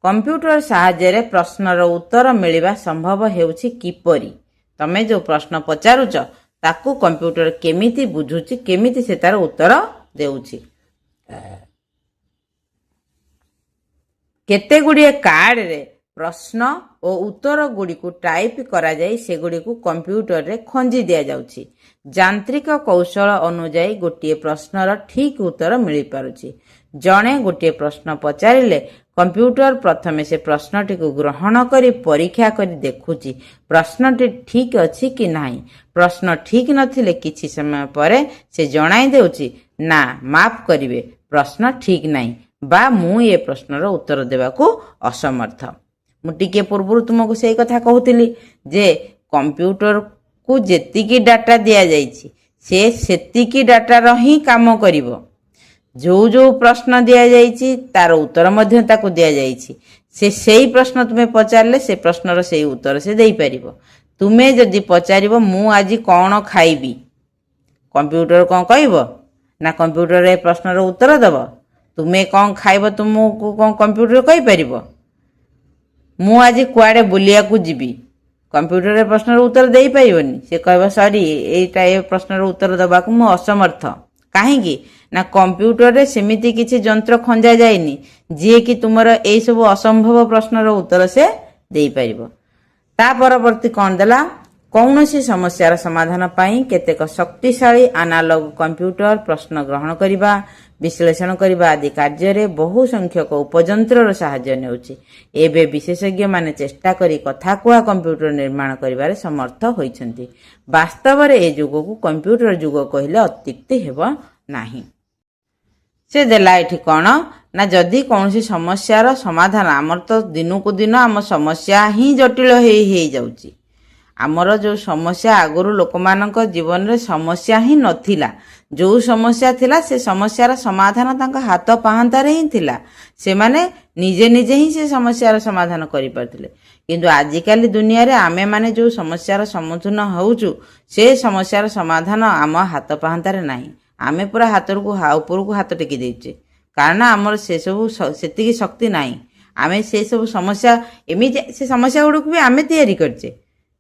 କମ୍ପ୍ୟୁଟର ସାହାଯ୍ୟରେ ପ୍ରଶ୍ନର ଉତ୍ତର ମିଳିବା ସମ୍ଭବ ହେଉଛି କିପରି? ତମେ ଯେଉଁ ପ୍ରଶ୍ନ ପଚାରୁଛ ତାକୁ କମ୍ପ୍ୟୁଟର କେମିତି ବୁଝୁଛି, କେମିତି ସେ ତାର ଉତ୍ତର ଦେଉଛି। କେତେ ଗୁଡ଼ିଏ କାର୍ଡରେ ପ୍ରଶ୍ନ ଓ ଉତ୍ତର ଗୁଡ଼ିକୁ ଟାଇପ କରାଯାଇ ସେଗୁଡ଼ିକୁ କମ୍ପ୍ୟୁଟରରେ ଖଞ୍ଜି ଦିଆଯାଉଛି। ଯାନ୍ତ୍ରିକ କୌଶଳ ଅନୁଯାୟୀ ଗୋଟିଏ ପ୍ରଶ୍ନର ଠିକ୍ ଉତ୍ତର ମିଳିପାରୁଛି। ଜଣେ ଗୋଟିଏ ପ୍ରଶ୍ନ ପଚାରିଲେ କମ୍ପ୍ୟୁଟର ପ୍ରଥମେ ସେ ପ୍ରଶ୍ନଟିକୁ ଗ୍ରହଣ କରି ପରୀକ୍ଷା କରି ଦେଖୁଛି ପ୍ରଶ୍ନଟି ଠିକ୍ ଅଛି କି ନାହିଁ। ପ୍ରଶ୍ନ ଠିକ୍ ନଥିଲେ କିଛି ସମୟ ପରେ ସେ ଜଣାଇ ଦେଉଛି ନା ମାଫ କରିବେ, ପ୍ରଶ୍ନ ଠିକ୍ ନାହିଁ, ବା ମୁଁ ଏ ପ୍ରଶ୍ନର ଉତ୍ତର ଦେବାକୁ ଅସମର୍ଥ। ମୁଁ ଟିକେ ପୂର୍ବରୁ ତୁମକୁ ସେଇ କଥା କହୁଥିଲି ଯେ କମ୍ପ୍ୟୁଟରକୁ ଯେତିକି ଡାଟା ଦିଆଯାଇଛି ସେ ସେତିକି ଡାଟାର ହିଁ କାମ କରିବ। ଯେଉଁ ଯେଉଁ ପ୍ରଶ୍ନ ଦିଆଯାଇଛି ତାର ଉତ୍ତର ମଧ୍ୟ ତାକୁ ଦିଆଯାଇଛି। ସେଇ ପ୍ରଶ୍ନ ତୁମେ ପଚାରିଲେ ସେ ପ୍ରଶ୍ନର ସେଇ ଉତ୍ତର ସେ ଦେଇପାରିବ। ତୁମେ ଯଦି ପଚାରିବ ମୁଁ ଆଜି କ'ଣ ଖାଇବି, କମ୍ପ୍ୟୁଟର କ'ଣ କହିବ ନା କମ୍ପ୍ୟୁଟର ଏ ପ୍ରଶ୍ନର ଉତ୍ତର ଦେବ? ତୁମେ କ'ଣ ଖାଇବ ତୁମକୁ କ'ଣ କମ୍ପ୍ୟୁଟର କହିପାରିବ? ମୁଁ ଆଜି କୁଆଡ଼େ ବୁଲିବାକୁ ଯିବି, କମ୍ପ୍ୟୁଟର ଏ ପ୍ରଶ୍ନର ଉତ୍ତର ଦେଇପାରିବନି। ସେ କହିବ ସରି, ଏଇଟା ଏ ପ୍ରଶ୍ନର ଉତ୍ତର ଦେବାକୁ ମୁଁ ଅସମର୍ଥ। କାହିଁକି ନା କମ୍ପ୍ୟୁଟରରେ ସେମିତି କିଛି ଯନ୍ତ୍ର ଖଞ୍ଜା ଯାଇନି ଯିଏକି ତୁମର ଏଇସବୁ ଅସମ୍ଭବ ପ୍ରଶ୍ନର ଉତ୍ତର ସେ ଦେଇପାରିବ। ତା ପରବର୍ତ୍ତୀ କ'ଣ ଦେଲା, କୌଣସି ସମସ୍ୟାର ସମାଧାନ ପାଇଁ କେତେକ ଶକ୍ତିଶାଳୀ ଆନାଲଗ କମ୍ପ୍ୟୁଟର ପ୍ରଶ୍ନ ଗ୍ରହଣ କରିବା, ବିଶ୍ଳେଷଣ କରିବା ଆଦି କାର୍ଯ୍ୟରେ ବହୁ ସଂଖ୍ୟକ ଉପଯନ୍ତ୍ରର ସାହାଯ୍ୟ ନେଉଛି। ଏବେ ବିଶେଷଜ୍ଞମାନେ ଚେଷ୍ଟା କରି କଥା କୁହା କମ୍ପ୍ୟୁଟର ନିର୍ମାଣ କରିବାରେ ସମର୍ଥ ହୋଇଛନ୍ତି। ବାସ୍ତବରେ ଏ ଯୁଗକୁ କମ୍ପ୍ୟୁଟର ଯୁଗ କହିଲେ ଅତ୍ୟୁକ୍ତି ହେବ ନାହିଁ। ସେ ଦେଲା ଏଠି କ'ଣ ନା ଯଦି କୌଣସି ସମସ୍ୟାର ସମାଧାନ, ଆମର ତ ଦିନକୁ ଦିନ ଆମ ସମସ୍ୟା ହିଁ ଜଟିଳ ହେଇଯାଉଛି। ଆମର ଯେଉଁ ସମସ୍ୟା, ଆଗରୁ ଲୋକମାନଙ୍କ ଜୀବନରେ ସମସ୍ୟା ହିଁ ନଥିଲା। ଯେଉଁ ସମସ୍ୟା ଥିଲା ସେ ସମସ୍ୟାର ସମାଧାନ ତାଙ୍କ ହାତ ପାହାନ୍ତାରେ ହିଁ ଥିଲା। ସେମାନେ ନିଜେ ନିଜେ ହିଁ ସେ ସମସ୍ୟାର ସମାଧାନ କରିପାରୁଥିଲେ। କିନ୍ତୁ ଆଜିକାଲି ଦୁନିଆରେ ଆମେମାନେ ଯେଉଁ ସମସ୍ୟାର ସମ୍ମୁଖୀନ ହେଉଛୁ ସେ ସମସ୍ୟାର ସମାଧାନ ଆମ ହାତ ପାହାନ୍ତାରେ ନାହିଁ। ଆମେ ପୁରା ଉପରକୁ ହାତ ଟେକି ଦେଉଛେ, କାରଣ ଆମର ସେସବୁ ସେତିକି ଶକ୍ତି ନାହିଁ। ଆମେ ସେସବୁ ସମସ୍ୟା ଏମିତି, ସେ ସମସ୍ୟା ଗୁଡ଼ିକୁ ବି ଆମେ ତିଆରି କରିଛେ।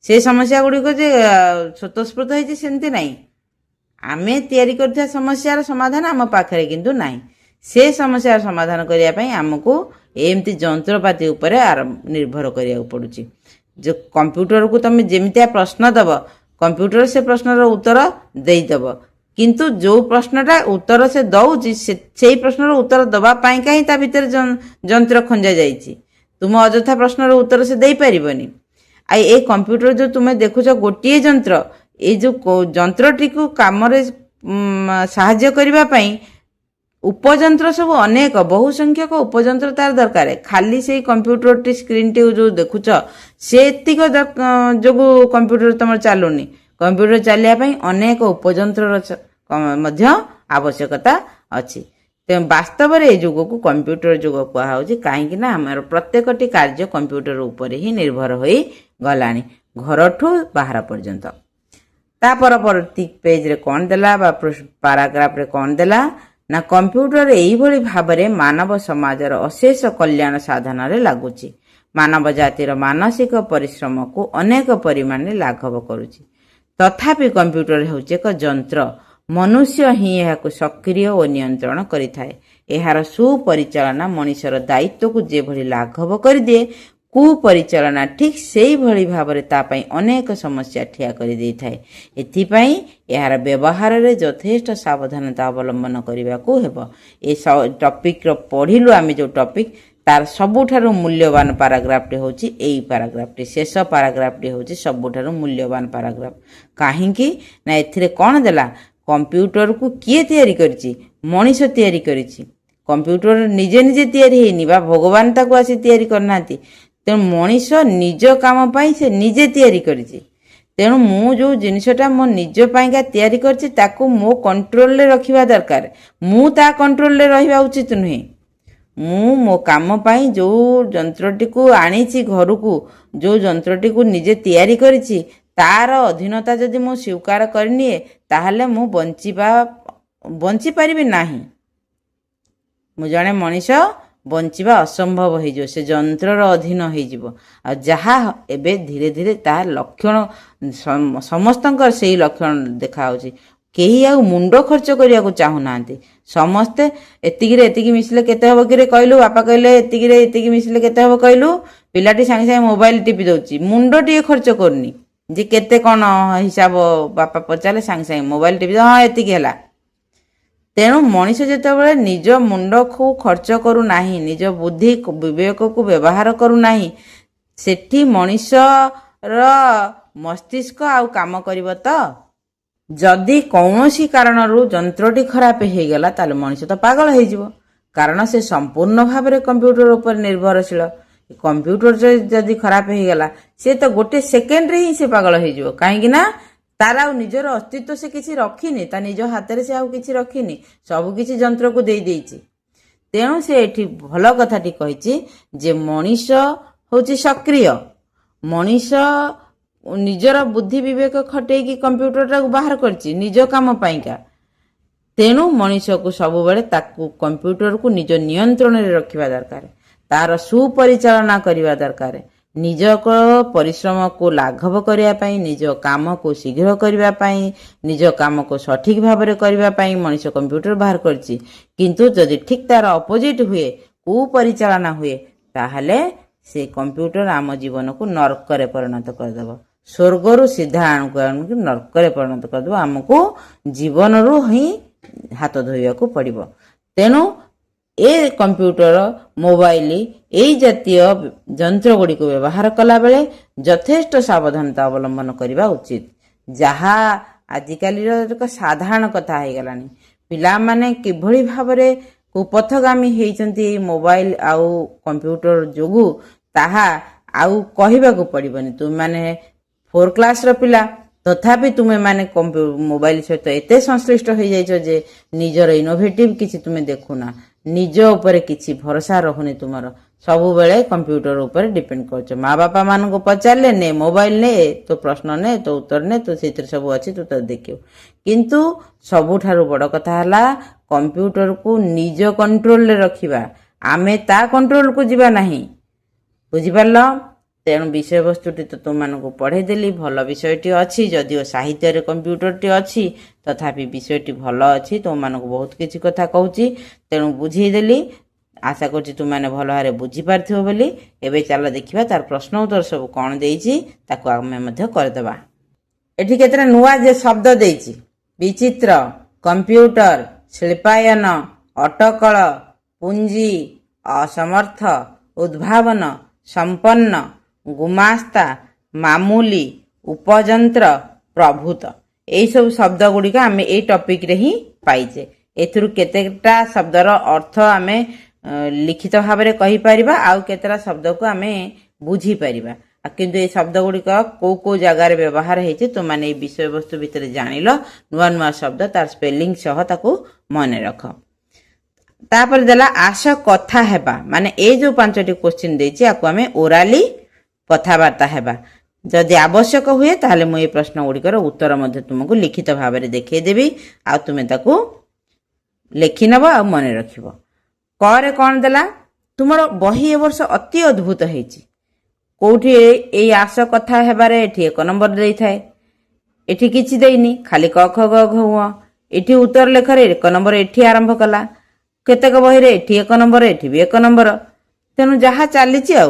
ସେ ସମସ୍ୟା ଗୁଡ଼ିକ ଯେ ସ୍ୱତଃସ୍ଫୂର୍ତ୍ତ ହେଇଛି ସେମିତି ନାହିଁ। ଆମେ ତିଆରି କରିଥିବା ସମସ୍ୟାର ସମାଧାନ ଆମ ପାଖରେ କିନ୍ତୁ ନାହିଁ। ସେ ସମସ୍ୟାର ସମାଧାନ କରିବା ପାଇଁ ଆମକୁ ଏମିତି ଯନ୍ତ୍ରପାତି ଉପରେ ନିର୍ଭର କରିବାକୁ ପଡୁଛି। ଯେ କମ୍ପ୍ୟୁଟରକୁ ତମେ ଯେମିତିଆ ପ୍ରଶ୍ନ ଦେବ କମ୍ପ୍ୟୁଟର ସେ ପ୍ରଶ୍ନର ଉତ୍ତର ଦେଇଦେବ, କିନ୍ତୁ ଯେଉଁ ପ୍ରଶ୍ନଟା ଉତ୍ତର ସେ ଦେଉଛି ସେଇ ପ୍ରଶ୍ନର ଉତ୍ତର ଦେବା ପାଇଁକା ହିଁ ତା ଭିତରେ ଯନ୍ତ୍ର ଖଞ୍ଜା ଯାଇଛି। ତୁମ ଅଯଥା ପ୍ରଶ୍ନର ଉତ୍ତର ସେ ଦେଇପାରିବନି। ଆଉ ଏଇ କମ୍ପ୍ୟୁଟର ଯେଉଁ ତୁମେ ଦେଖୁଛ ଗୋଟିଏ ଯନ୍ତ୍ର, ଏଇ ଯେଉଁ ଯନ୍ତ୍ରଟିକୁ କାମରେ ସାହାଯ୍ୟ କରିବା ପାଇଁ ଉପଯନ୍ତ୍ର ସବୁ ଅନେକ, ବହୁ ସଂଖ୍ୟକ ଉପଯନ୍ତ୍ର ତାର ଦରକାର। ଖାଲି ସେଇ କମ୍ପ୍ୟୁଟରଟି ସ୍କ୍ରିନଟି ଯେଉଁ ଦେଖୁଛ ସେତିକ ଯୋଗୁଁ କମ୍ପ୍ୟୁଟର ତମର ଚାଲୁନି। କମ୍ପ୍ୟୁଟର ଚାଲିବା ପାଇଁ ଅନେକ ଉପଯନ୍ତ୍ରର ମଧ୍ୟ ଆବଶ୍ୟକତା ଅଛି। ତେଣୁ ବାସ୍ତବରେ ଏ ଯୁଗକୁ କମ୍ପ୍ୟୁଟର ଯୁଗ କୁହାହେଉଛି, କାହିଁକି ନା ଆମର ପ୍ରତ୍ୟେକଟି କାର୍ଯ୍ୟ କମ୍ପ୍ୟୁଟର ଉପରେ ହିଁ ନିର୍ଭର ହୋଇ ଗଲାଣି, ଘରଠୁ ବାହାର ପର୍ଯ୍ୟନ୍ତ। ତା ପରବର୍ତ୍ତୀ ପେଜରେ କ'ଣ ଦେଲା ବା ପାରାଗ୍ରାଫରେ କ'ଣ ଦେଲା ନା କମ୍ପ୍ୟୁଟର ଏଇଭଳି ଭାବରେ ମାନବ ସମାଜର ଅଶେଷ କଲ୍ୟାଣ ସାଧନରେ ଲାଗୁଛି, ମାନବ ଜାତିର ମାନସିକ ପରିଶ୍ରମକୁ ଅନେକ ପରିମାଣରେ ଲାଘବ କରୁଛି। ତଥାପି କମ୍ପ୍ୟୁଟର ହେଉଛି ଏକ ଯନ୍ତ୍ର, ମନୁଷ୍ୟ ହିଁ ଏହାକୁ ସକ୍ରିୟ ଓ ନିୟନ୍ତ୍ରଣ କରିଥାଏ। ଏହାର ସୁପରିଚାଳନା ମଣିଷର ଦାୟିତ୍ୱକୁ ଯେଭଳି ଲାଘବ କରିଦିଏ, କୁପରିଚାଳନା ଠିକ୍ ସେଇଭଳି ଭାବରେ ତା ପାଇଁ ଅନେକ ସମସ୍ୟା ଠିଆ କରିଦେଇଥାଏ। ଏଥିପାଇଁ ଏହାର ବ୍ୟବହାରରେ ଯଥେଷ୍ଟ ସାବଧାନତା ଅବଲମ୍ବନ କରିବାକୁ ହେବ। ଏ ଟପିକ୍ର ପଢ଼ିଲୁ ଆମେ ଯେଉଁ ଟପିକ୍, ତାର ସବୁଠାରୁ ମୂଲ୍ୟବାନ ପାରାଗ୍ରାଫଟି ହେଉଛି ଏଇ ପାରାଗ୍ରାଫଟି। ଶେଷ ପାରାଗ୍ରାଫଟି ହେଉଛି ସବୁଠାରୁ ମୂଲ୍ୟବାନ ପାରାଗ୍ରାଫ। କାହିଁକି ନା ଏଥିରେ କ'ଣ ଦେଲା, କମ୍ପ୍ୟୁଟରକୁ କିଏ ତିଆରି କରିଛି? ମଣିଷ ତିଆରି କରିଛି। କମ୍ପ୍ୟୁଟର ନିଜେ ନିଜେ ତିଆରି ହେଇନି ବା ଭଗବାନ ତାକୁ ଆସି ତିଆରି କରିନାହାନ୍ତି। ତେଣୁ ମଣିଷ ନିଜ କାମ ପାଇଁ ସେ ନିଜେ ତିଆରି କରିଛି। ତେଣୁ ମୁଁ ଯେଉଁ ଜିନିଷଟା ମୋ ନିଜ ପାଇଁକା ତିଆରି କରିଛି ତାକୁ ମୋ କଣ୍ଟ୍ରୋଲରେ ରଖିବା ଦରକାର। ମୁଁ ତା କଣ୍ଟ୍ରୋଲରେ ରହିବା ଉଚିତ ନୁହେଁ। ମୁଁ ମୋ କାମ ପାଇଁ ଯେଉଁ ଯନ୍ତ୍ରଟିକୁ ଆଣିଛି ଘରକୁ, ଯେଉଁ ଯନ୍ତ୍ରଟିକୁ ନିଜେ ତିଆରି କରିଛି, ତାର ଅଧୀନତା ଯଦି ମୁଁ ସ୍ୱୀକାର କରିନିଏ, ତାହେଲେ ମୁଁ ବଞ୍ଚିପାରିବି ନାହିଁ। ମୁଁ ଜଣେ ମଣିଷ, ବଞ୍ଚିବା ଅସମ୍ଭବ ହେଇଯିବ, ସେ ଯନ୍ତ୍ରର ଅଧୀନ ହେଇଯିବ। ଆଉ ଯାହା ଏବେ ଧୀରେ ଧୀରେ ତାହା ଲକ୍ଷଣ ସମସ୍ତଙ୍କର ସେଇ ଲକ୍ଷଣ ଦେଖାହେଉଛି। କେହି ଆଉ ମୁଣ୍ଡ ଖର୍ଚ୍ଚ କରିବାକୁ ଚାହୁଁନାହାନ୍ତି। ସମସ୍ତେ ଏତିକିରେ ଏତିକି ମିଶିଲେ କେତେ ହେବ କିରେ କହିଲୁ, ବାପା କହିଲେ ଏତିକିରେ ଏତିକି ମିଶିଲେ କେତେ ହେବ କହିଲୁ, ପିଲାଟି ସାଙ୍ଗେ ସାଙ୍ଗେ ମୋବାଇଲ ଟିପି ଦେଉଛି, ମୁଣ୍ଡ ଟିକେ ଖର୍ଚ୍ଚ କରୁନି ଯେ କେତେ କ'ଣ ହିସାବ ବାପା ପଚାରିଲେ ସାଙ୍ଗେ ସାଙ୍ଗେ ମୋବାଇଲ ଟିପି ହଁ ଏତିକି ହେଲା। ତେଣୁ ମଣିଷ ଯେତେବେଳେ ନିଜ ମୁଣ୍ଡକୁ ଖର୍ଚ୍ଚ କରୁନାହିଁ, ନିଜ ବୁଦ୍ଧି ବିବେକକୁ ବ୍ୟବହାର କରୁନାହିଁ, ସେଠି ମଣିଷର ମସ୍ତିଷ୍କ ଆଉ କାମ କରିବ ତ? ଯଦି କୌଣସି କାରଣରୁ ଯନ୍ତ୍ରଟି ଖରାପ ହେଇଗଲା, ତାହେଲେ ମଣିଷ ତ ପାଗଳ ହେଇଯିବ, କାରଣ ସେ ସମ୍ପୂର୍ଣ୍ଣ ଭାବରେ କମ୍ପ୍ୟୁଟର ଉପରେ ନିର୍ଭରଶୀଳ। କମ୍ପ୍ୟୁଟର ଯଦି ଖରାପ ହେଇଗଲା, ସେ ତ ଗୋଟେ ସେକେଣ୍ଡରେ ହିଁ ସେ ପାଗଳ ହେଇଯିବ। କାହିଁକି ନା ତାର ଆଉ ନିଜର ଅସ୍ତିତ୍ୱ ସେ କିଛି ରଖିନି, ତା ନିଜ ହାତରେ ସେ ଆଉ କିଛି ରଖିନି, ସବୁ କିଛି ଯନ୍ତ୍ରକୁ ଦେଇ ଦେଇଛି। ତେଣୁ ସେ ଏଠି ଭଲ କଥାଟି କହିଛି ଯେ ମଣିଷ ହେଉଛି ସକ୍ରିୟ, ମଣିଷ ନିଜର ବୁଦ୍ଧି ବିବେକ ଖଟେଇକି କମ୍ପ୍ୟୁଟରଟାକୁ ବାହାର କରିଛି ନିଜ କାମ ପାଇଁକା। ତେଣୁ ମଣିଷକୁ ସବୁବେଳେ ତାକୁ କମ୍ପ୍ୟୁଟରକୁ ନିଜ ନିୟନ୍ତ୍ରଣରେ ରଖିବା ଦରକାର, ତାର ସୁପରିଚାଳନା କରିବା ଦରକାର। ନିଜ ପରିଶ୍ରମକୁ ଲାଘବ କରିବା ପାଇଁ, ନିଜ କାମକୁ ଶୀଘ୍ର କରିବା ପାଇଁ, ନିଜ କାମକୁ ସଠିକ୍ ଭାବରେ କରିବା ପାଇଁ ମଣିଷ କମ୍ପ୍ୟୁଟର ବାହାର କରିଛି। କିନ୍ତୁ ଯଦି ଠିକ୍ ତାର ଅପୋଜିଟ୍ ହୁଏ, କୁପରିଚାଳନା ହୁଏ, ତାହେଲେ ସେ କମ୍ପ୍ୟୁଟର ଆମ ଜୀବନକୁ ନର୍କରେ ପରିଣତ କରିଦେବ। ସ୍ୱର୍ଗରୁ ସିଧା ଆଣିକି ନର୍କରେ ପରିଣତ କରିଦେବ। ଆମକୁ ଜୀବନରୁ ହିଁ ହାତ ଧୋଇବାକୁ ପଡ଼ିବ। ତେଣୁ ଏ କମ୍ପ୍ୟୁଟର, ମୋବାଇଲ, ଏଇ ଜାତୀୟ ଯନ୍ତ୍ର ଗୁଡ଼ିକୁ ବ୍ୟବହାର କଲାବେଳେ ଯଥେଷ୍ଟ ସାବଧାନତା ଅବଲମ୍ବନ କରିବା ଉଚିତ, ଯାହା ଆଜିକାଲିର ଏକ ସାଧାରଣ କଥା ହେଇଗଲାଣି। ପିଲାମାନେ କିଭଳି ଭାବରେ କୁପଥଗାମୀ ହେଇଛନ୍ତି ଏଇ ମୋବାଇଲ ଆଉ କମ୍ପ୍ୟୁଟର ଯୋଗୁଁ, ତାହା ଆଉ କହିବାକୁ ପଡ଼ିବନି। ତୁମେମାନେ 4 କ୍ଲାସର ପିଲା, ତଥାପି ତୁମେମାନେ ମୋବାଇଲ ସହିତ ଏତେ ସଂଶ୍ଳିଷ୍ଟ ହେଇଯାଇଛ ଯେ ନିଜର ଇନୋଭେଟିଭ କିଛି ତୁମେ ଦେଖୁନା, ନିଜ ଉପରେ କିଛି ଭରସା ରହୁନି ତୁମର, ସବୁବେଳେ କମ୍ପ୍ୟୁଟର ଉପରେ ଡିପେଣ୍ଡ କରୁଛ। ମା ବାପା ମାନଙ୍କୁ ପଚାରିଲେ ନେ ମୋବାଇଲ ନେ, ତୋ ପ୍ରଶ୍ନ ନେ, ତୋ ଉତ୍ତର ନେ, ତୁ ସେଇଥିରେ ସବୁ ଅଛି, ତୁ ତ ଦେଖିବୁ। କିନ୍ତୁ ସବୁଠାରୁ ବଡ଼ କଥା ହେଲା କମ୍ପ୍ୟୁଟରକୁ ନିଜ କଣ୍ଟ୍ରୋଲରେ ରଖିବା, ଆମେ ତା କଣ୍ଟ୍ରୋଲକୁ ଯିବା ନାହିଁ। ବୁଝିପାରିଲ? ତେଣୁ ବିଷୟବସ୍ତୁଟି ତ ତୁମମାନଙ୍କୁ ପଢ଼େଇଦେଲି, ଭଲ ବିଷୟଟି ଅଛି, ଯଦିଓ ସାହିତ୍ୟରେ କମ୍ପ୍ୟୁଟରଟି ଅଛି, ତଥାପି ବିଷୟଟି ଭଲ ଅଛି, ତୁମମାନଙ୍କୁ ବହୁତ କିଛି କଥା କହୁଛି, ତେଣୁ ବୁଝେଇଦେଲି। ଆଶା କରୁଛି ତୁମମାନେ ଭଲ ଭାବରେ ବୁଝିପାରିଥିବ ବୋଲି। ଏବେ ଚାଲ ଦେଖିବା ତାର ପ୍ରଶ୍ନ ଉତ୍ତର ସବୁ କ'ଣ ଦେଇଛି, ତାକୁ ଆମେ ମଧ୍ୟ କରିଦେବା। ଏଠି କେତେଟା ନୂଆ ଯେ ଶବ୍ଦ ଦେଇଛି, ବିଚିତ୍ର, କମ୍ପ୍ୟୁଟର, ଶିଳ୍ପାୟନ, ଅଟକଳ, ପୁଞ୍ଜି, ଅସମର୍ଥ, ଉଦ୍ଭାବନ, ସମ୍ପନ୍ନ, ଗୁମାସ୍ତା, ମାମୁଲି, ଉପଯନ୍ତ୍ର, ପ୍ରଭୂତ। ଏଇସବୁ ଶବ୍ଦ ଗୁଡ଼ିକ ଆମେ ଏଇ ଟପିକରେ ହିଁ ପାଇଛେ। ଏଥିରୁ କେତେଟା ଶବ୍ଦର ଅର୍ଥ ଆମେ ଲିଖିତ ଭାବରେ କହିପାରିବା, ଆଉ କେତେଟା ଶବ୍ଦକୁ ଆମେ ବୁଝିପାରିବା। କିନ୍ତୁ ଏଇ ଶବ୍ଦ ଗୁଡ଼ିକ କୋଉ କୋଉ ଜାଗାରେ ବ୍ୟବହାର ହେଇଛି ତୁମମାନେ ଏଇ ବିଷୟବସ୍ତୁ ଭିତରେ ଜାଣିଲ। ନୂଆ ନୂଆ ଶବ୍ଦ ତାର ସ୍ପେଲିଂ ସହ ତାକୁ ମନେ ରଖ। तापर देला आस कथा हेबा माने ए जो 5टी क्वेश्चन देछि आकु हमें ओराली कथाबार्ता हेबा जदि आवश्यक हुए ताहले मु ए प्रश्न गुड़िकर उत्तर मध्य तुमको लिखित भाव में देखिए देवी आ तुमे ताकू लेखि नब आ मन रखिबो करे कौन देला तुमर बही ए वर्ष अति अद्भुत हेछि कोठी ए आस कथा हेबारे एठी 1 नंबर देई थाए एठी किछि देइनी खाली क ख ग घ हुआ एठी उत्तर लेखरे 1 नंबर एठी आरंभ कला केतेक बही रे एठी 1 नंबर एठी भी 1 नंबर तेनु जहा चलीछि आ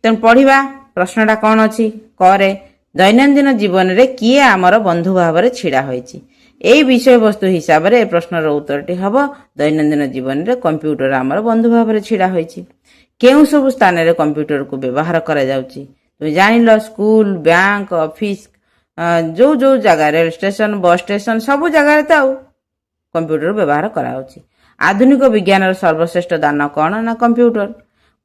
तेनु पढ़िबा प्रश्नटा कौन अछि करे दैनंदिन जीवन रे किए आमर बंधु भाव रे छिड़ा होइछि एई विषय वस्तु हिसाब रे प्रश्नर उत्तरटी हबो दैनंदिन जीवन रे कंप्यूटर आमर बंधु भाव रे छिड़ा होइछि केउ सब स्थान रे कंप्यूटर को व्यवहार करा जाउछि तुम जानिलो स्कूल बैंक ऑफिस जो जो जगह रेल स्टेशन बस स्टेशन सब जगह रे ताऊ कंप्यूटर व्यवहार करा होछि आधुनिक विज्ञान रो सर्वश्रेष्ठ दान कोन ना कंप्यूटर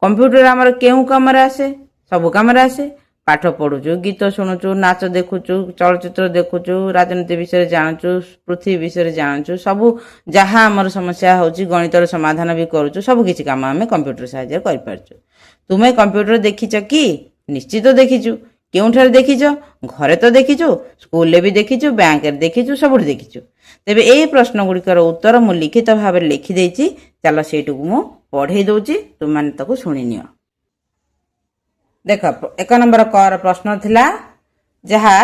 कंप्यूटर आमर केउ काम रे आसे सब काम रे आसे पाठ पढ़ुचु गीत शुणुचु नाच देखुचु चलचित्र देखुचु राजनीति विषय जानुचु पृथ्वी विषय जानुचु सबु जहाँ आमर समस्या होची गणितर समाधान भी करूचु सब किछि काम हमें कंप्यूटर सहायता कर पारचु तुमे कंप्यूटर देखिछ कि निश्चित देखिछु केउठार देखिछ घरे तो देखिछु स्कूल ले भी देखिछु बैंक रे देखिछु सब देखिछु तेबे एई प्रश्न गुड़िकर उत्तर मु लिखित भाव में लिखि देछि चलो सेटुकु मु पढ़ेई दउची तुम माने ताकू सुनि नियो देख 1 नंबर कर प्रश्न थिला जहा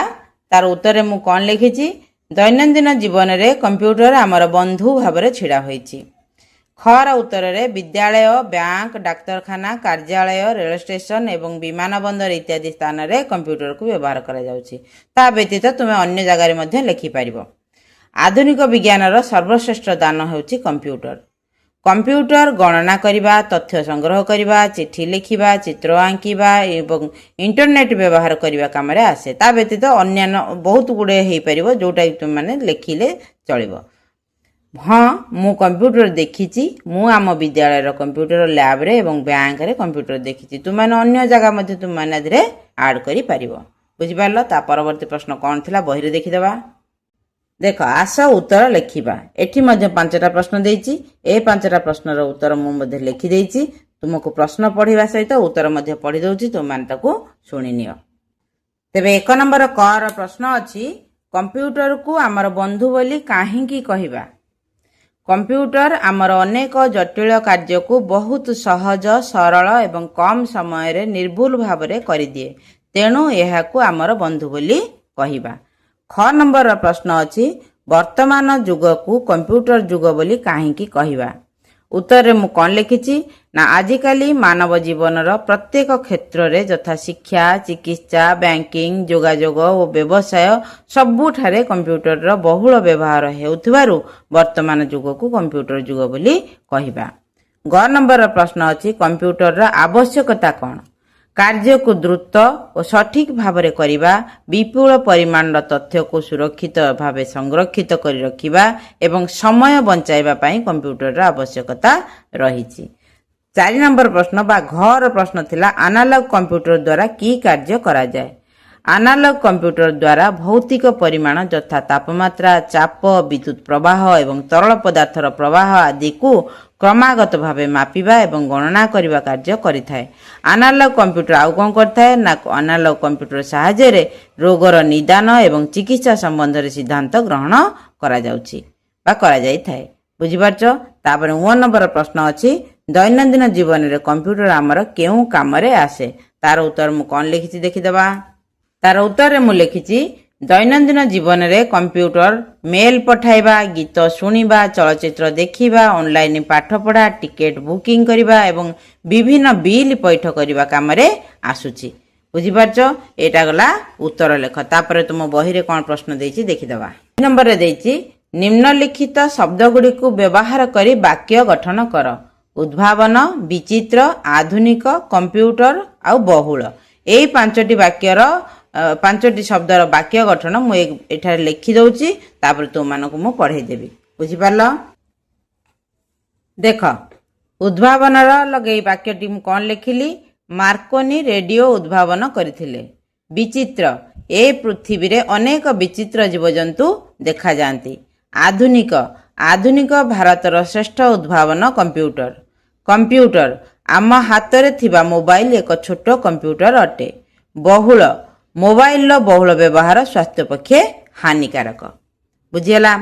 तार उत्तर मु कौन लिखिछि दैनंदिन जीवन रे कंप्यूटर आमर बंधु भाव रे छिड़ा होइछि खर उत्तर रे विद्यालय बैंक डाक्तरखाना कार्यालय रेल स्टेशन एवं विमान बंदर इत्यादि स्थान रे कंप्यूटर को व्यवहार करा जाउछि ता व्यतीत तुमे अन्य जगह रे मध्ये लिखि पारिबो आधुनिक विज्ञान रो सर्वश्रेष्ठ दान होउछि कंप्यूटर कंप्यूटर गणना करिबा तथ्य संग्रह करिबा चिट्ठी लिखिबा चित्र आंकिबा एवं इंटरनेट व्यवहार करिबा काम रे आसे ता व्यतीत अन्य बहुत गुडे हेई परिबो जोटा तुम माने लेखिले चलिबो हाँ मु कंप्यूटर देखिछि मु आम विद्यालय रो कंप्यूटर लैब रे एवं बैंक रे कंप्यूटर देखिछि तुम माने अन्य जगह मध्ये तुम माने धरे ऐड करि परिबो बुझि पारलो ता परवर्ती प्रश्न कोन थिला बही रे देखि देबा देख आस उत्तर लिखा एठी मध्य 5टा प्रश्न देइछि ए 5टा प्रश्नर उत्तर मु मध्ये लिखि देइछि तुमको प्रश्न पढ़िबा सहित उत्तर मध्ये पढ़ि दउछि तुम मान ताको सुनि नियो तेबे 1 नंबर कर प्रश्न अछि कंप्यूटर को आमर बंधु बोली काहेकि कहिबा कंप्यूटर आमर अनेक जटिल कार्य को बहुत सहज सरल एवं कम समय रे निर्भुल भाव रे करि दिए तेणु एहा को आमर बंधु बोली कहिबा ख नंबर प्रश्न अछि वर्तमान युग को कंप्यूटर युग बोली काहेकि कहिबा उत्तर रे मु कोन लिखिछि ना आजिकाली मानव जीवन रो प्रत्येक क्षेत्र रे यथा शिक्षा चिकित्सा बैंकिंग जोगाजोग और व्यवसाय सबुठारे कंप्यूटर रो बहुल व्यवहार हेउथिबारु वर्तमान युग को कंप्यूटर युग बोली कहिबा ग नंबर प्रश्न अछि कंप्यूटर रो आवश्यकता कोन कार्य को द्रुत और सठिक भाव में करिबा विपुल परिमाण तथ्य को सुरक्षित भाव संरक्षित कर रखिबा एवं समय बंचाइबा पई कंप्यूटर रा आवश्यकता रहिछि 4 नंबर प्रश्न बा घर प्रश्न थिला एनालॉग कंप्यूटर द्वारा की कार्य करा जाय एनालॉग कंप्यूटर द्वारा भौतिक परिमाण यथा तापमात्रा चाप विद्युत प्रवाह एवं तरल पदार्थर प्रवाह आदि को क्रमागत भावे मापिबा एवं गणना करिबा कार्य करिथाय एनालॉग कंप्यूटर आउ कोन करथाय ना एनालॉग कंप्यूटर सहायता रे रोगर निदान एवं चिकित्सा संबंध रे सिद्धांत ग्रहण करा जाउछि बा करा जाय थाय बुझि पारछो तापर 1 नंबर प्रश्न अछि दैनंदिन जीवन रे कंप्यूटर हमर केउ काम रे आसे तार उत्तर मु कोन लिखिछि देखि देबा तार उत्तर रे मु लिखिछि दैनंदिन जीवन रे कंप्यूटर मेल पठाइबा गीत सुनिबा चलचित्र देखिबा ऑनलाइन पाठ पढ़ा टिकट बुकिंग करिबा एवं विभिन्न बिल पैठ करिबा काम रे आसुछि बुझि पारछो एटा गला उत्तर लेख तापर तुम बही रे कोन प्रश्न देछि देखि देबा नंबर रे देछि निम्नलिखित शब्द गुडी को व्यवहार करी वाक्य गठन कर उद्भावन विचित्र आधुनिक कंप्यूटर आ बहुल एई 5टी वाक्यर 5टी शब्दर वाक्य गठन मु एठार लिखि दउची तापर तुम मानको मु पढ़ाई देबी बुझि पारलो देख उद्भावन लगे वाक्यटी मु कोन लिखिली मार्कोनी रेडियो उद्भावन करथिले विचित्र ए पृथ्वी रे अनेक विचित्र जीवजंतु देखा जांती आधुनिक ଆଧୁନିକ ଭାରତର ଶ୍ରେଷ୍ଠ ଉଦ୍ଭାବନ କମ୍ପ୍ୟୁଟର। କମ୍ପ୍ୟୁଟର ଆମ ହାତରେ ଥିବା ମୋବାଇଲ ଏକ ଛୋଟ କମ୍ପ୍ୟୁଟର ଅଟେ। ମୋବାଇଲର ବହୁଳ ବ୍ୟବହାର ସ୍ୱାସ୍ଥ୍ୟ ପକ୍ଷେ ହାନିକାରକ। ବୁଝିଗଲା।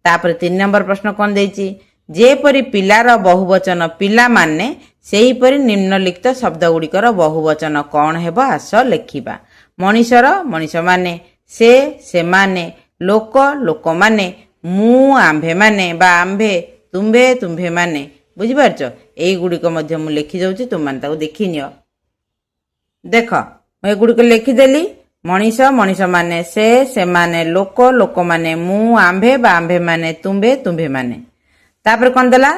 ତାପରେ 3 ନମ୍ବର ପ୍ରଶ୍ନ କ'ଣ ଦେଇଛି? ଯେପରି ପିଲାର ବହୁବଚନ ପିଲାମାନେ, ସେହିପରି ନିମ୍ନଲିଖିତ ଶବ୍ଦଗୁଡ଼ିକର ବହୁବଚନ କ'ଣ ହେବ? ଆସ ଲେଖିବା। ମଣିଷର ମଣିଷମାନେ, ସେ ସେମାନେ, ଲୋକ ଲୋକମାନେ, ମୁଁ ଆମ୍ଭେମାନେ ବା ଆମ୍ଭେ, ତୁମ୍ଭେ ତୁମ୍ଭେମାନେ। ବୁଝିପାରୁଛ? ଏଇଗୁଡ଼ିକ ମଧ୍ୟ ମୁଁ ଲେଖିଦେଉଛି, ତୁମମାନେ ତାକୁ ଦେଖିନିଅ। ଦେଖ, ମୁଁ ଏଗୁଡ଼ିକ ଲେଖିଦେଲି। ମଣିଷ ମଣିଷମାନେ, ସେ ସେମାନେ, ଲୋକ ଲୋକମାନେ, ମୁଁ ଆମ୍ଭେ ବା ଆମ୍ଭେମାନେ, ତୁମ୍ଭେ ତୁମ୍ଭେମାନେ। ତାପରେ କ'ଣ ଦେଲା?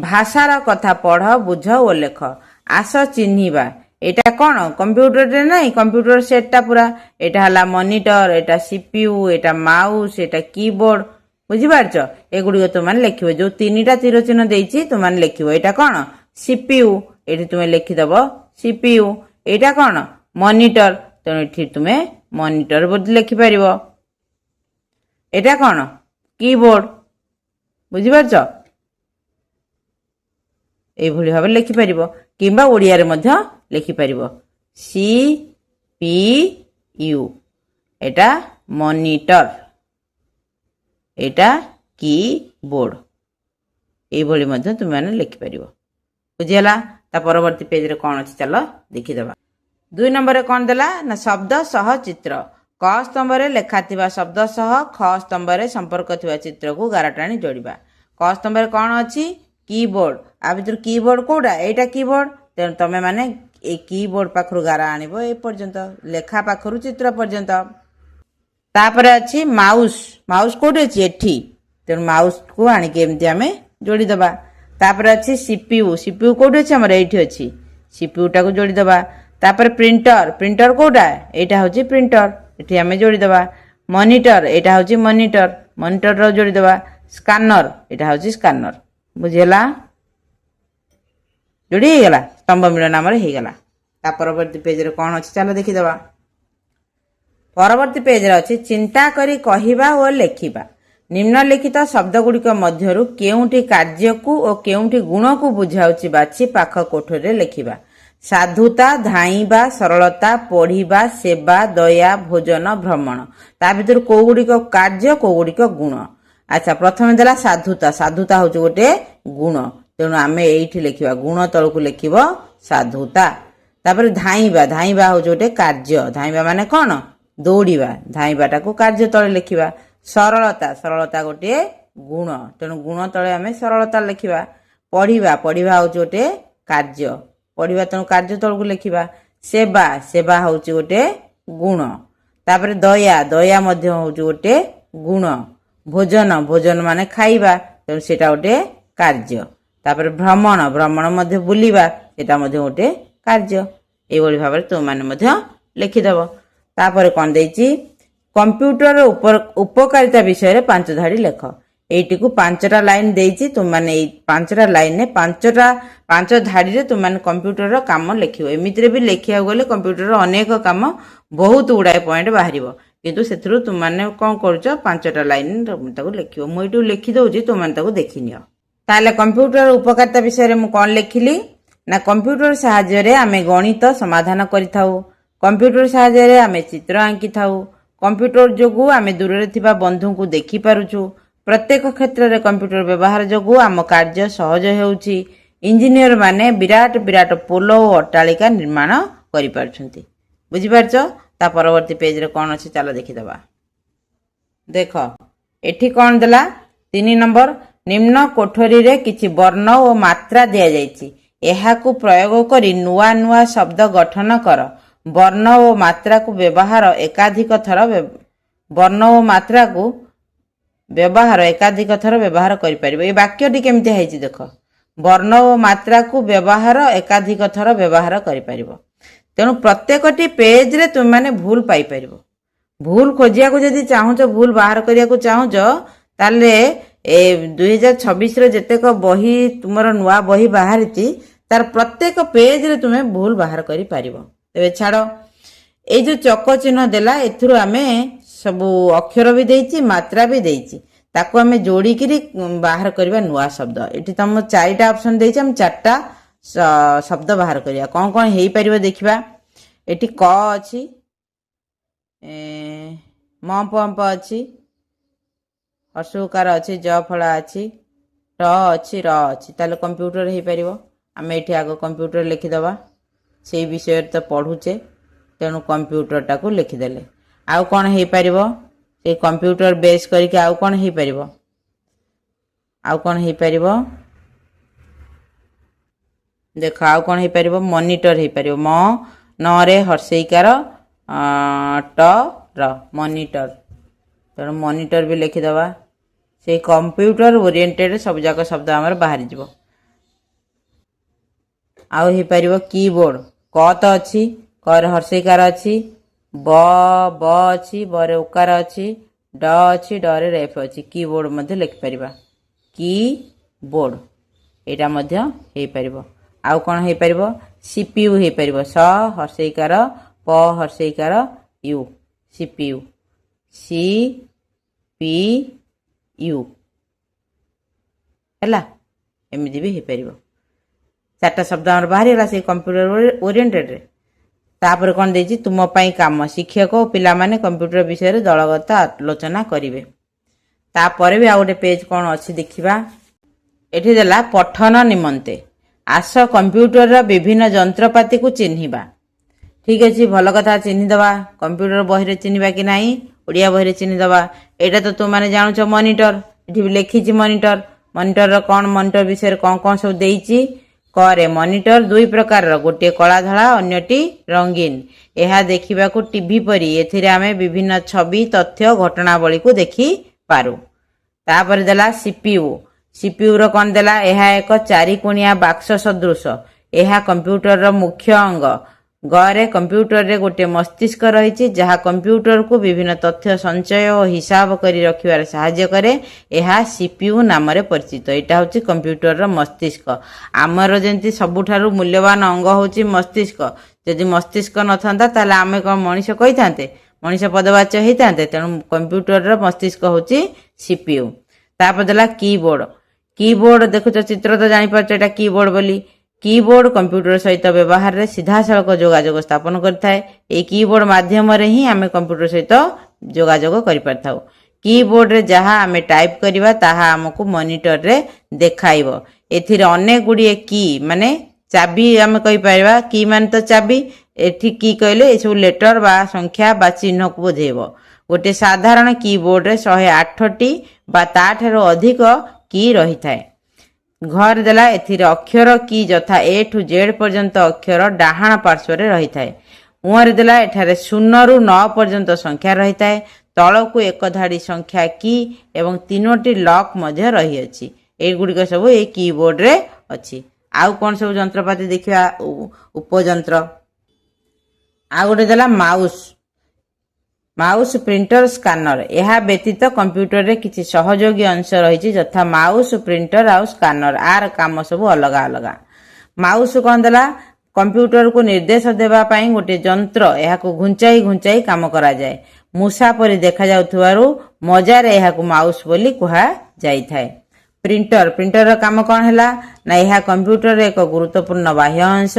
ଭାଷାର କଥା ପଢ଼, ବୁଝ ଓ ଲେଖ। ଆସ ଚିହ୍ନିବା। ଏଇଟା କ'ଣ? କମ୍ପ୍ୟୁଟରରେ ନାହିଁ, କମ୍ପ୍ୟୁଟର ସେଟ୍ଟା ପୁରା। ଏଇଟା ହେଲା ମନିଟର, ଏଇଟା CPU, ଏଇଟା ମାଉସ, ଏଇଟା କିବୋର୍ଡ। ବୁଝିପାରୁଛ? ଏଗୁଡ଼ିକ ତୁମମାନେ ଲେଖିବ। ଯେଉଁ 3ଟା ତୀର ଚିହ୍ନ ଦେଇଛି ତୁମମାନେ ଲେଖିବ। ଏଇଟା କ'ଣ? CPU, ଏଠି ତୁମେ ଲେଖିଦେବ CPU। ଏଇଟା କ'ଣ? ମନିଟର, ତେଣୁ ଏଠି ତୁମେ ମନିଟର ବୋଲି ଲେଖିପାରିବ। ଏଇଟା କ'ଣ? କିବୋର୍ଡ। ବୁଝିପାରୁଛ? এইଭଳି ଭାବରେ ଲେଖିପାରିବ, କିମ୍ବା ଓଡ଼ିଆରେ ମଧ୍ୟ ଲେଖିପାରିବ। CPU, ଏଇଟା ମନିଟର, ଏଇଟା କିବୋର୍ଡ। এইଭଳି ମଧ୍ୟ ତୁମେମାନେ ଲେଖିପାରିବ। ବୁଝିଗଲା? ତା ପରବର୍ତ୍ତୀ ପେଜରେ କ'ଣ ଅଛି ଚାଲ ଦେଖିଦେବା। 2 ନମ୍ବରରେ କ'ଣ ଦେଲା ନା ଶବ୍ଦ ସହ ଚିତ୍ର। କ ସ୍ତମ୍ଭରେ ଲେଖାଥିବା ଶବ୍ଦ ସହ ଖ ସ୍ତମ୍ଭରେ ସମ୍ପର୍କ ଥିବା ଚିତ୍ରକୁ ଗାର ଟାଣି ଯୋଡ଼ିବା। କ ସ୍ତମ୍ଭରେ କ'ଣ ଅଛି? କିବୋର୍ଡ। ଆ ଭିତରୁ କିବୋର୍ଡ କୋଉଟା? ଏଇଟା କିବୋର୍ଡ। ତେଣୁ ତମେ ମାନେ এই କିବୋର୍ଡ ପାଖରୁ ଗାର ଆଣିବ ଏ ପର୍ଯ୍ୟନ୍ତ, ଲେଖା ପାଖରୁ ଚିତ୍ର ପର୍ଯ୍ୟନ୍ତ। ତାପରେ ଅଛି ମାଉସ। ମାଉସ କୋଉଠି ଅଛି? ଏଠି। ତେଣୁ ମାଉସକୁ ଆଣିକି ଏମିତି ଆମେ ଯୋଡ଼ିଦେବା। ତାପରେ ଅଛି CPU। CPU କୋଉଠି ଅଛି? ଆମର ଏଇଠି ଅଛି। CPU ଟାକୁ ଯୋଡ଼ିଦେବା। ତାପରେ ପ୍ରିଣ୍ଟର। ପ୍ରିଣ୍ଟର କୋଉଟା? ଏଇଟା ହେଉଛି ପ୍ରିଣ୍ଟର, ଏଠି ଆମେ ଯୋଡ଼ିଦେବା। ମନିଟର, ଏଇଟା ହେଉଛି ମନିଟର, ମନିଟର ଯୋଡ଼ିଦେବା। ସ୍କାନର, ଏଇଟା ହେଉଛି ସ୍କାନର। ବୁଝିଗଲା? ଯୋଡ଼ି ହେଇଗଲା, ସ୍ତମ୍ଭ ମିଳନ ଆମର ହେଇଗଲା। ତା ପରବର୍ତ୍ତୀ ପେଜରେ କ'ଣ ଅଛି ଚାଲ ଦେଖିଦେବା। ପରବର୍ତ୍ତୀ ପେଜରେ ଅଛି ଚିନ୍ତା କରି କହିବା ଓ ଲେଖିବା। ନିମ୍ନଲିଖିତ ଶବ୍ଦଗୁଡ଼ିକ ମଧ୍ୟରୁ କେଉଁଠି କାର୍ଯ୍ୟକୁ ଓ କେଉଁଠି ଗୁଣକୁ ବୁଝାଉଛି ବାଛି ପାଖ କୋଠରୀରେ ଲେଖିବା। ସାଧୁତା, ଧାଇଁବା, ସରଳତା, ପଢ଼ିବା, ସେବା, ଦୟା, ଭୋଜନ, ଭ୍ରମଣ। ତା ଭିତରୁ କୋଉଗୁଡ଼ିକ କାର୍ଯ୍ୟ, କୋଉଗୁଡ଼ିକ ଗୁଣ? ଆଚ୍ଛା, ପ୍ରଥମେ ଦେଲା ସାଧୁତା। ସାଧୁତା ହେଉଛି ଗୋଟେ ଗୁଣ, ତେଣୁ ଆମେ ଏଇଠି ଲେଖିବା, ଗୁଣ ତଳକୁ ଲେଖିବ ସାଧୁତା। ତାପରେ ଧାଇଁବା। ଧାଇଁବା ହେଉଛି ଗୋଟେ କାର୍ଯ୍ୟ। ଧାଇଁବା ମାନେ କ'ଣ? ଦୌଡ଼ିବା। ଧାଇଁବାଟାକୁ କାର୍ଯ୍ୟ ତଳେ ଲେଖିବା। ସରଳତା। ସରଳତା ଗୋଟିଏ ଗୁଣ, ତେଣୁ ଗୁଣ ତଳେ ଆମେ ସରଳତା ଲେଖିବା। ପଢ଼ିବା। ପଢ଼ିବା ହେଉଛି ଗୋଟେ କାର୍ଯ୍ୟ। ପଢ଼ିବା ତେଣୁ କାର୍ଯ୍ୟ ତଳକୁ ଲେଖିବା। ସେବା। ସେବା ହେଉଛି ଗୋଟେ ଗୁଣ। ତାପରେ ଦୟା। ଦୟା ମଧ୍ୟ ହେଉଛି ଗୋଟେ ଗୁଣ। ଭୋଜନ। ଭୋଜନ ମାନେ ଖାଇବା, ତେଣୁ ସେଇଟା ଗୋଟେ କାର୍ଯ୍ୟ। ତାପରେ ଭ୍ରମଣ। ଭ୍ରମଣ ମଧ୍ୟ ବୁଲିବା, ସେଇଟା ମଧ୍ୟ ଗୋଟେ କାର୍ଯ୍ୟ। এইଭଳି ଭାବରେ ତୁମମାନେ ମଧ୍ୟ ଲେଖିଦେବ। ତାପରେ କ'ଣ ଦେଇଛି? କମ୍ପ୍ୟୁଟର ଉପକାରିତା ବିଷୟରେ 5 ଧାଡ଼ି ଲେଖ। এইটিକୁ 5ଟା ଲାଇନ୍ ଦେଇଛି। ତୁମମାନେ ଏଇ 5ଟା ଲାଇନ୍ରେ 5 ଧାଡ଼ିରେ ତୁମମାନେ କମ୍ପ୍ୟୁଟରର କାମ ଲେଖିବ। ଏମିତିରେ ବି ଲେଖିବାକୁ ଗଲେ କମ୍ପ୍ୟୁଟରର ଅନେକ କାମ, ବହୁତ ଗୁଡ଼ାଏ ପଏଣ୍ଟ ବାହାରିବ, କିନ୍ତୁ ସେଥିରୁ ତୁମମାନେ କ'ଣ କରୁଛ? 5ଟା ଲାଇନ୍ ତାକୁ ଲେଖିବ। ମୁଁ ଏଇଠୁ ଲେଖିଦେଉଛି, ତୁମମାନେ ତାକୁ ଦେଖିନିଅ। ତାହେଲେ କମ୍ପ୍ୟୁଟର ଉପକାରିତା ବିଷୟରେ ମୁଁ କ'ଣ ଲେଖିଲି ନା କମ୍ପ୍ୟୁଟର ସାହାଯ୍ୟରେ ଆମେ ଗଣିତ ସମାଧାନ କରିଥାଉ। କମ୍ପ୍ୟୁଟର ସାହାଯ୍ୟରେ ଆମେ ଚିତ୍ର ଆଙ୍କିଥାଉ। କମ୍ପ୍ୟୁଟର ଯୋଗୁଁ ଆମେ ଦୂରରେ ଥିବା ବନ୍ଧୁଙ୍କୁ ଦେଖିପାରୁଛୁ। ପ୍ରତ୍ୟେକ କ୍ଷେତ୍ରରେ କମ୍ପ୍ୟୁଟର ବ୍ୟବହାର ଯୋଗୁଁ ଆମ କାର୍ଯ୍ୟ ସହଜ ହେଉଛି। ଇଞ୍ଜିନିୟର ମାନେ ବିରାଟ ବିରାଟ ପୋଲ ଓ ଅଟ୍ଟାଳିକା ନିର୍ମାଣ କରିପାରୁଛନ୍ତି। ବୁଝିପାରୁଛ? ତା ପରବର୍ତ୍ତୀ ପେଜରେ କ'ଣ ଅଛି ଚାଲ ଦେଖିଦେବା। ଦେଖ, ଏଠି କ'ଣ ଦେଲା? 3 ନମ୍ବର, ନିମ୍ନ କୋଠରୀରେ କିଛି ବର୍ଣ୍ଣ ଓ ମାତ୍ରା ଦିଆଯାଇଛି। ଏହାକୁ ପ୍ରୟୋଗ କରି ନୂଆ ନୂଆ ଶବ୍ଦ ଗଠନ କର। ବର୍ଣ୍ଣ ଓ ମାତ୍ରାକୁ ବ୍ୟବହାର ଏକାଧିକ ଥର କରିପାରିବ। এই ବାକ୍ୟଟି କେମିତି ହେଇଛି ଦେଖ। ବର୍ଣ୍ଣ ଓ ମାତ୍ରାକୁ ବ୍ୟବହାର ଏକାଧିକ ଥର ବ୍ୟବହାର କରିପାରିବ। ତେଣୁ ପ୍ରତ୍ୟେକଟି ପେଜରେ ତୁମମାନେ ଭୁଲ ପାଇପାରିବ। ଭୁଲ ଖୋଜିବାକୁ ଯଦି ଚାହୁଁଛ, ଭୁଲ ବାହାର କରିବାକୁ ଚାହୁଁଛ, ତାହେଲେ 2026ର ଯେତେକ ବହି, ତୁମର ନୂଆ ବହି ବାହାରିଛି, ତାର ପ୍ରତ୍ୟେକ ପେଜରେ ତୁମେ ଭୁଲ ବାହାର କରିପାରିବ। ତେବେ ଛାଡ଼, ଏଇ ଯେଉଁ ଚକ ଚିହ୍ନ ଦେଲା, ଏଥିରୁ ଆମେ ସବୁ ଅକ୍ଷର ବି ଦେଇଛି, ମାତ୍ରା ବି ଦେଇଛି। ताको आमे जोड़िकी बाहर करवा नुआ शब्द। ये तुम 4टा ऑप्शन देइछ, हम 4टा शब्द बाहर करिया। कौन कौन हेई परिबो देखिबा। एटी क अछि, म पंप अछि, हर्षकार अछि, ज फला अछि, र अछि, र अछि। ताले कंप्यूटर हेई परिबो। आमे एठी आगो कंप्यूटर लिखि दबा। से विषय तो पढुचे, तेणु कंप्यूटर टाको लिखि देले। आउ कोन हेई परिबो, से कंप्यूटर बेस करके आउ कोन हेई परिबो। आउ कोन हेई परिबो, देख आउ कोन हेई परिबो, मॉनिटर हेई परिबो। म न रे हर्षईकार ट र मॉनिटर। तेणु मॉनिटर भी लिखि दबा। से कंप्यूटर ओरिएंटेड सब जाक शब्द हमर बाहर जिवो। आउ हेई परिबो कीबोर्ड। क तो अछि, क रे हर्षईकार अछि, ब अछि, ब रे उकार अछि, ड अछि, ड रे रेफ अछि। कीबोर्ड मध्ये लिखि परिबा। कीबोर्ड एटा मध्ये हेई परिबो। आउ कोन हेई परिबो, सीपीयू हेई परिबो। स हर्षईकार प हर्षईकार यू, सीपीयू। सी पी यू हैला, एमिति भी हेई परिबो। 4टा शब्द हमर बाहरी हला से कंप्यूटर ओरिएंटेड रे। तापर कोन देछि, तुम पई काम। शिक्षक और पिला माने कंप्यूटर विषय रे दलगत आलोचना करिवे। तापर भी आ गोटे पेज कोन अछि देखिबा। एठी देला पठन निमंते। आस कंप्यूटर रा विभिन्न यंत्रपाती को चिन्हिबा। ठीक अछि, भल कथा चिन्हि दबा। कंप्यूटर बही रे चिन्हिबा कि नाही, ओडिया बही रे चिन्हि दबा। एटा तो तुम माने जानुछ मॉनिटर। एठी भी लिखिछि मॉनिटर। मॉनिटर रो कोन, मॉनिटर विषय रे कोन कोन सब देइछि। करे मॉनिटर 2 प्रकार रो, गोटे कला धला, अन्यटी रंगीन। एहा देखिबा को टीवी परी। एथिरे आमे विभिन्न छवि, तथ्य, घटनावली को देखि पारू। तापर देला सीपीयू। सीपीयू रो कोन देला, एहा एक 4 कोणिया बाक्स सदृश। एहा कंप्यूटर रो मुख्य अंग। गरे कंप्यूटर रे गोटे मस्तिष्क रहिछि, जहा कंप्यूटर को विभिन्न तथ्य संचय और हिसाब करी रखिबार सहाय्य करे। एहा सीपीयू नाम रे परिचित। एटा होछि कंप्यूटर रो मस्तिष्क। आमर जेंति सबुठारु मूल्यवान अंग होछि मस्तिष्क। यदि मस्तिष्क नथांता ताले आमे कोन मनुष्य कहिथांते, मनुष्य पदवाच्य हेइथांते। तेणु कंप्यूटर रो मस्तिष्क होछि सीपीयू। तापर देला कीबोर्ड। कीबोर्ड देखुछ चित्र तो जानि पारछ एटा कीबोर्ड बोली। कीबोर्ड कंप्यूटर सहित व्यवहार रे सीधा सड़क जोगाजोग स्थापन करथाय। ए कीबोर्ड माध्यम रे ही आमे कंप्यूटर सहित जोगाजोग करि पारथाउ। कीबोर्ड रे जहा आमे टाइप करिवा ताहा हमकु मॉनिटर रे देखाइबो। एथिरे अनेक गुडी की माने चाबी आमे कहि पाइबा। की माने तो चाबी। एठी की कहले ए सब लेटर बा संख्या बा चिन्ह को बुझेइबो। गोटे साधारण कीबोर्ड रे 108टी बा ताठारो अधिक की रही थाए। घर देला एथिरे अक्षर की जथा ए टू जेड पर्यंत अक्षर डाहाण पार्श्व रे रही थाए। उहर देला एठारे 0 रु 9 पर्यंत संख्या रही थाए। तळकु एक धाडी संख्या की एवं 3टी लॉक मध्य रही अछि। ए गुडिक सब ए कीबोर्ड रे अछि। आउ कोन सब यंत्रपाती देखिबा, उपयंत्र। आ गोटे देला माउस। Mouse, printer, scanner. यह व्यतीत कंप्यूटर रे किछि सहयोगी अंश रही जथा माउस, प्रिंटर आउ स्कानर। आर काम सब अलग अलग। माउस कोन देला, कंप्यूटर को निर्देश देबा पई गोटे यंत्र। यह को घुंचाई घुंचाई काम करा जाय। मूसा परि देखा जाउथुवारु मजार यह को माउस बोली कुहा जाई थाए। प्रिंटर। प्रिंटर रो काम कोन हैला ना, यह कंप्यूटर रे एक गुरुत्वपूर्ण बाह्य अंश।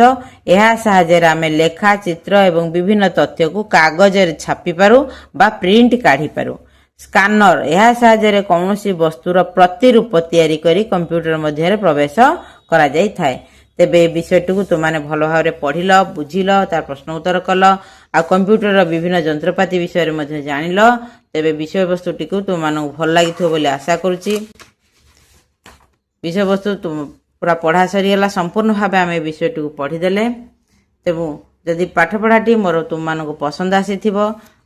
यह सहायता रे आमे लेखा, चित्र एवं विभिन्न तथ्य को कागज रे छापी पारू बा प्रिंट काढी पारू। स्कानर। यह सहायता रे कौनसी वस्तुर प्रतिरूप तैयारी करी कंप्यूटर मध्य रे प्रवेश करा जाई थाए। तेबे ए विषयटुकु तुमाने भलो भाव रे पढिल, बुझिल, तार प्रश्न उत्तर कल। आ कंप्यूटर रो विभिन्न यंत्रपाती विषय रे मध्य जानिल। तेबे विषय वस्तुटिकु तुमानकु भल लागिथो बोली आशा करूची। विषय वस्तु पूरा पढ़ा सरीगला। संपूर्ण भाव आम विषयटी पढ़ीदे। तेबु जदि पाठपढ़ाटी मोर तुम मानक पसंद आसी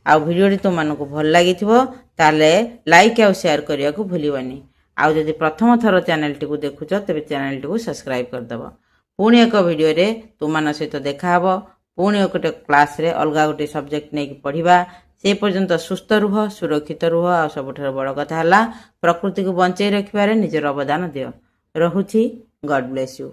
आ भिडियोटी तुम मानक भल लगी ताले लाइक आउ शेयर करने को भूलनी। आउ जदि प्रथम थर चैनल टी देखुच तेज चैनल टी सब्सक्राइब करदेव। पुणी एक वीडियो रे तुम मान सहित देखा पुणी गोटे क्लास रे अलग गोटे सब्जेक्ट नहीं पढ़ा। से पर्यंत सुस्थ रुह, सुरक्षित रुह। आ सबुठार बड़ कथा है प्रकृति को बंचाई रखिबारे निजर अवदान दियो। रहुछि। God bless you.